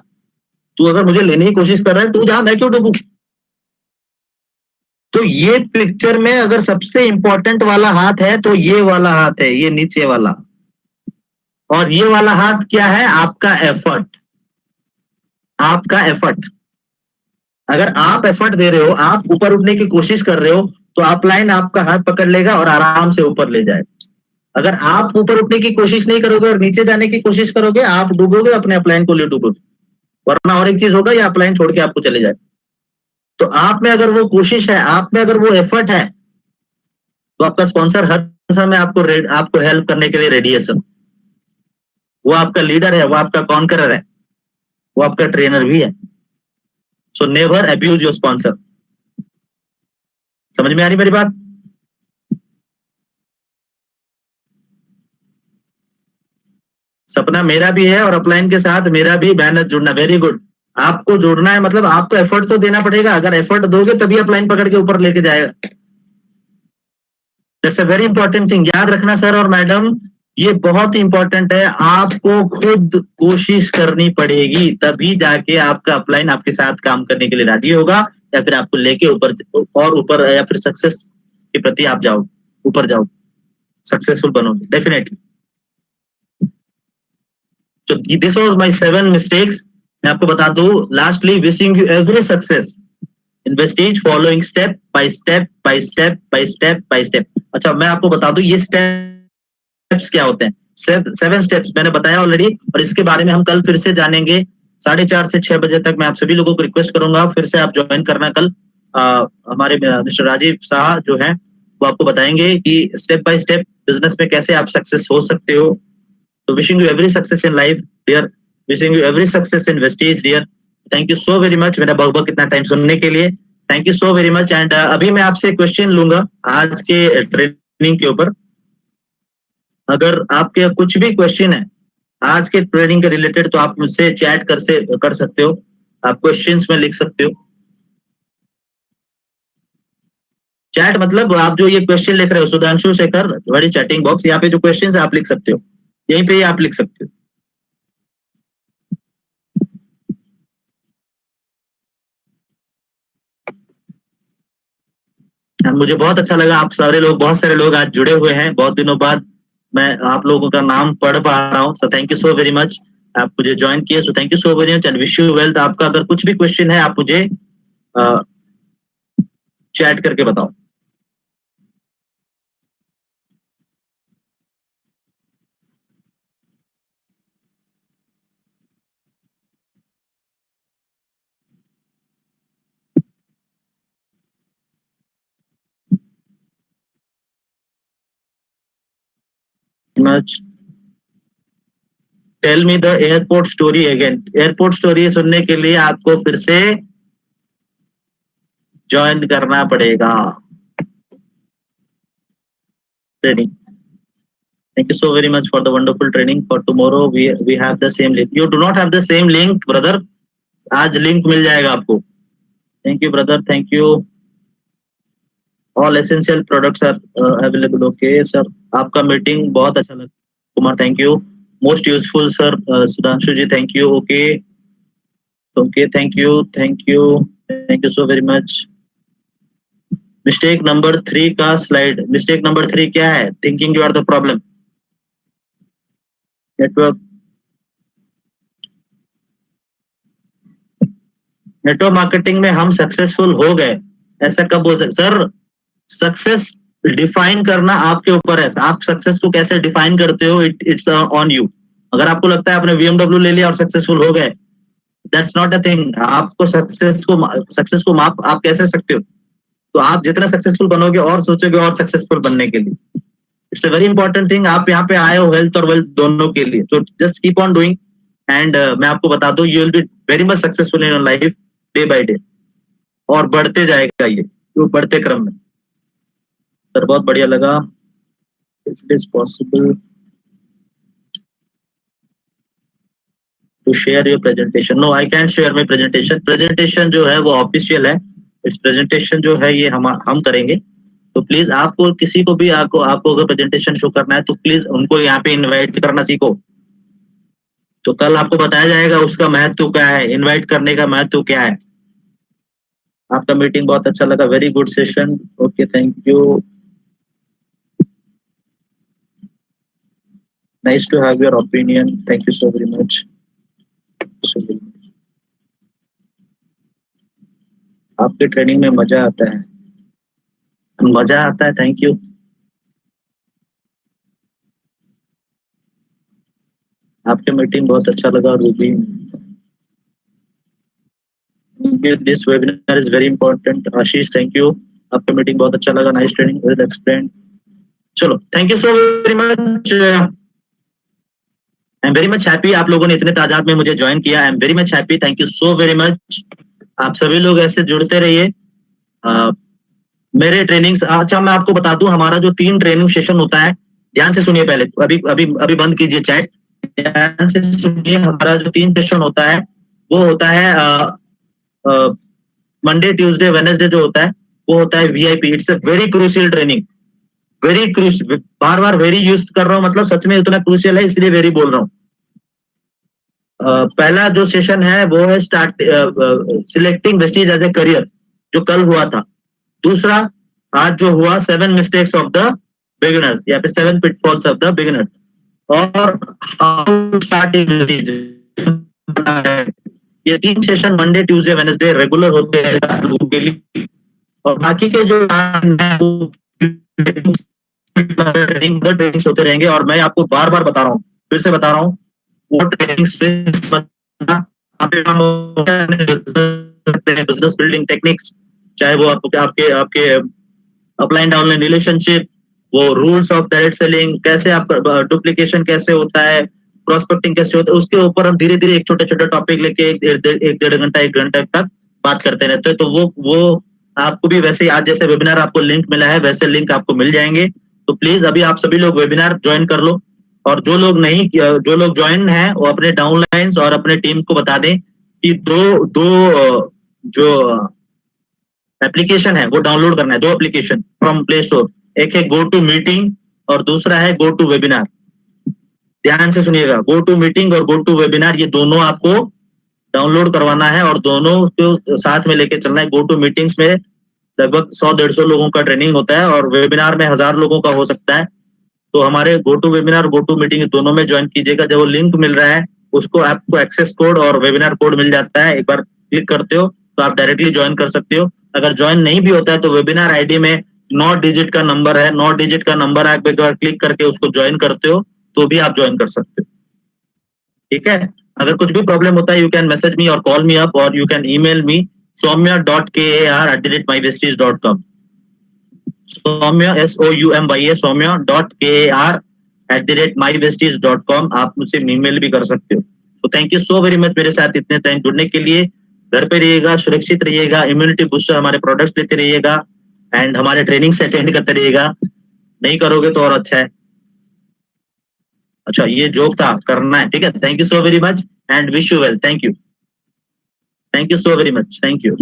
S1: तू अगर मुझे लेने की कोशिश कर रहा है तू जा, मैं क्यों डूबू। तो ये पिक्चर में अगर सबसे इंपॉर्टेंट वाला हाथ है तो ये वाला हाथ है, ये नीचे वाला। और ये वाला हाथ क्या है, आपका एफर्ट, आपका एफर्ट। अगर आप एफर्ट दे रहे हो, आप ऊपर उठने की कोशिश कर रहे हो, तो अपलाइन आपका हाथ पकड़ लेगा और आराम से ऊपर ले जाएगा। अगर आप ऊपर उठने की कोशिश नहीं करोगे और नीचे जाने की कोशिश करोगे, आप डूबोगे, अपने अपलाइन को ले डूबोगे, वरना और एक चीज होगा, ये अपलाइन छोड़ के आपको चले जाए। तो आप में अगर वो कोशिश है, आप में अगर वो एफर्ट है, तो आपका स्पॉन्सर हर समय आपको हेल्प करने के लिए रेडी है सर। वो आपका लीडर है, वो आपका कॉन्करर है, वो आपका ट्रेनर भी है। So never abuse your sponsor. समझ में आ रही मेरी बात? सपना मेरा भी है और अपलाइन के साथ मेरा भी मेहनत जुड़ना। वेरी गुड, आपको जोड़ना है, मतलब आपको एफर्ट तो देना पड़ेगा। अगर एफर्ट दोगे तभी अपलाइन पकड़ के ऊपर लेके जाएगा। That's a very important thing, याद रखना सर और मैडम, ये बहुत इंपॉर्टेंट है। आपको खुद कोशिश करनी पड़ेगी, तभी जाके आपका अपलाइन आपके साथ काम करने के लिए राजी होगा, या फिर आपको लेके ऊपर या फिर सक्सेस के प्रति आप जाओ, ऊपर जाओ, सक्सेसफुल बनोगे definitely. So this was my 7 mistakes. मैं आपको बता दूं, lastly wishing you every success in Vestige, following step by step by step by step by step. अच्छा, मैं आपको बता दूं ये स्टेप्स क्या होते हैं। 7 स्टेप्स मैंने बताया ऑलरेडी, और इसके बारे में हम कल फिर से जानेंगे 4:30 से 6 बजे तक। मैं आप सभी लोगों को रिक्वेस्ट करूंगा फिर से आप ज्वाइन करना कल। हमारे मिस्टर राजीव शाह जो है वो आपको बताएंगे कि स्टेप बाय स्टेप बिजनेस में कैसे आप सक्सेस हो सकते हो। So wishing you every success in life, dear. Wishing you every success in Vestige, dear. Thank you so very much मेरा बकबक इतना टाइम सुनने के लिए। Thank you so very much. And अभी मैं आपसे क्वेश्चन लूंगा आज के ट्रेनिंग के ऊपर। अगर आपके कुछ भी क्वेश्चन है आज के ट्रेनिंग के रिलेटेड, तो आप मुझसे चैट कर सकते हो, आप क्वेश्चंस में लिख सकते हो। चैट मतलब आप जो ये क्वेश्चन लिख रहे हो, सुधांशु शेखर, बड़ी चैटिंग बॉक्स, यहाँ पे जो क्वेश्चन है आप लिख सकते हो, यहीं पे आप लिख सकते हो। मुझे बहुत अच्छा लगा, आप बहुत सारे लोग आज जुड़े हुए हैं, बहुत दिनों बाद मैं आप लोगों का नाम पढ़ पा रहा हूँ। So thank you so very much, आप मुझे ज्वाइन किए। So thank you so very much and wish you wealth. आपका अगर कुछ भी क्वेश्चन है आप मुझे चैट करके बताओ। Much tell me the airport story again. Airport story सुनने के लिए आपको फिर से ज्वाइन करना पड़ेगा training. Thank you so very much for the wonderful training. For tomorrow we have the same link. You do not have the same link, brother. आज link मिल जाएगा आपको। Thank you, brother. Thank you. All essential products are available. Okay, sir. आपका meeting बहुत अच्छा लगा Kumar, thank you. Most useful sir Sudhanshu ji, thank you. Okay okay, thank you thank you so very much. Mistake number 3 का slide, mistake number 3 क्या है? Thinking you are the problem. Network marketing में हम successful हो गए, ऐसा कब हो सकता? सर सक्सेस डिफाइन करना आपके ऊपर है, आप सक्सेस को कैसे डिफाइन करते हो, इट्स ऑन यू। अगर आपको लगता है आपने BMW ले लिया और सक्सेसफुल हो गए, दैट्स नॉट अ थिंग। आपको सक्सेस को माप आप कैसे सकते हो? तो आप जितना सक्सेसफुल बनोगे और सोचोगे और सक्सेसफुल बनने के लिए। It's a very important thing. आप यहाँ पे आए हो हेल्थ और वेल्थ दोनों के लिए. So just keep on doing and मैं आपको बता दूं you will be very much successful in your life day by day. और बढ़ते जाएगा ये तो बढ़ते क्रम में. सर बहुत बढ़िया लगा. If it is possible to share your presentation. No I can share my presentation. Presentation जो है वो ऑफिशियल है. इस प्रेजेंटेशन जो है ये हम करेंगे. तो प्लीज आपको किसी को भी आपको अगर प्रेजेंटेशन शो करना है तो प्लीज उनको यहाँ पे इनवाइट करना सीखो. तो कल आपको बताया जाएगा उसका महत्व क्या है, इनवाइट करने का महत्व क्या है. आपका मीटिंग बहुत अच्छा लगा. Very good session. Okay thank you. Nice to have your opinion. Thank you so very much. आपके ट्रेनिंग में मजा आता है. मजा आता है. Thank you. आपके मीटिंग बहुत अच्छा लगा Ruby. This webinar is very important. Ashish thank you. आपका मीटिंग बहुत अच्छा लगा. Nice training. Well explain. चलो thank you so very much. I am very much happy आप लोगों ने इतने तादाद में मुझे ज्वाइन किया. I am very much happy. Thank you so very much. आप सभी लोग ऐसे जुड़ते रहिए. मेरे ट्रेनिंग्स. अच्छा मैं आपको बता दूं हमारा जो 3 ट्रेनिंग सेशन होता है. ध्यान से सुनिए पहले. अभी अभी अभी बंद कीजिए चैट. ध्यान से सुनिए. हमारा जो 3 सेशन होता है वो होता है मंडे ट्यूसडे वेडनेसडे जो होता है वो होता है VIP. It's a very crucial training. Very crucial. Bar bar very use कर रहा हूँ मतलब सच में उतना क्रूशियल है इसलिए वेरी बोल रहा हूँ. पहला जो सेशन है वो है start selecting Vestige as a career जो कल हुआ था. दूसरा आज जो हुआ 7 मिस्टेक्स ऑफ द बिगिनर्स या फिर 7 पिटफॉल्स ऑफ द बिगिनर्स. और हाउ स्टार्टिंग ये 3 session Monday Tuesday Wednesday regular होते हैं लोगों के लिए. और बाकी के जो ट्रेनिंग्स होते रहेंगे. और मैं आपको बार बार बता रहा हूँ फिर से बता रहा हूँ वो ट्रेनिंग्स बिजनेस बिल्डिंग टेक्निक्स चाहे वो आपके आपके आपके अपलाइन डाउनलाइन रिलेशनशिप, वो रूल्स ऑफ डायरेक्ट सेलिंग, कैसे आप डुप्लीकेशन कैसे होता है, प्रोस्पेक्टिंग कैसे होता है, उसके ऊपर हम धीरे धीरे एक छोटे छोटे टॉपिक लेके एक डेढ़ घंटा 1 घंटा तक बात करते रहते हैं. तो वो आपको भी वैसे आज जैसे वेबिनार आपको लिंक मिला है वैसे लिंक आपको मिल जाएंगे. तो प्लीज अभी आप सभी लोग वेबिनार ज्वाइन कर लो. और जो लोग ज्वाइन हैं वो अपने डाउनलाइंस और अपने टीम को बता दें कि दो दो जो एप्लीकेशन है वो डाउनलोड करना है. 2 एप्लीकेशन फ्रॉम प्ले स्टोर. एक है गो टू मीटिंग और दूसरा है गो टू वेबिनार. ध्यान से सुनिएगा. गो टू मीटिंग और गो टू वेबिनार ये दोनों आपको डाउनलोड करवाना है और दोनों को साथ में लेके चलना है. गो टू मीटिंग्स में लगभग 100-150 लोगों का ट्रेनिंग होता है और वेबिनार में 1000 लोगों का हो सकता है. तो हमारे go to webinar go to meeting दोनों में ज्वाइन कीजिएगा. जब वो लिंक मिल रहा है उसको आपको एक्सेस कोड और वेबिनार कोड मिल जाता है. एक बार क्लिक करते हो तो आप डायरेक्टली ज्वाइन कर सकते हो. अगर ज्वाइन नहीं भी होता है तो वेबिनार आईडी में 9 डिजिट का नंबर है. 9 डिजिट का नंबर आप एक बार क्लिक करके उसको ज्वाइन करते हो तो भी आप ज्वाइन कर सकते हो. ठीक है. अगर कुछ भी प्रॉब्लम होता है यू कैन मैसेज मी और कॉल मी अप और you can email me soumya.kar@mybesties.com. Soumya SOUMYA soumya.kar@mybesties.com. आप मुझसे ईमेल भी कर सकते हो. तो thank you so very much मेरे साथ इतने टाइम जुड़ने के लिए. घर पे रहिएगा, सुरक्षित रहिएगा, इम्यूनिटी बूस्टर हमारे प्रोडक्ट्स लेते रहिएगा एंड हमारे ट्रेनिंग से अटेंड करते रहिएगा. नहीं करोगे तो और अच्छा है. अच्छा ये जोक था, करना है. ठीक है. Thank you so very much and wish you well. Thank you so very much. Thank you.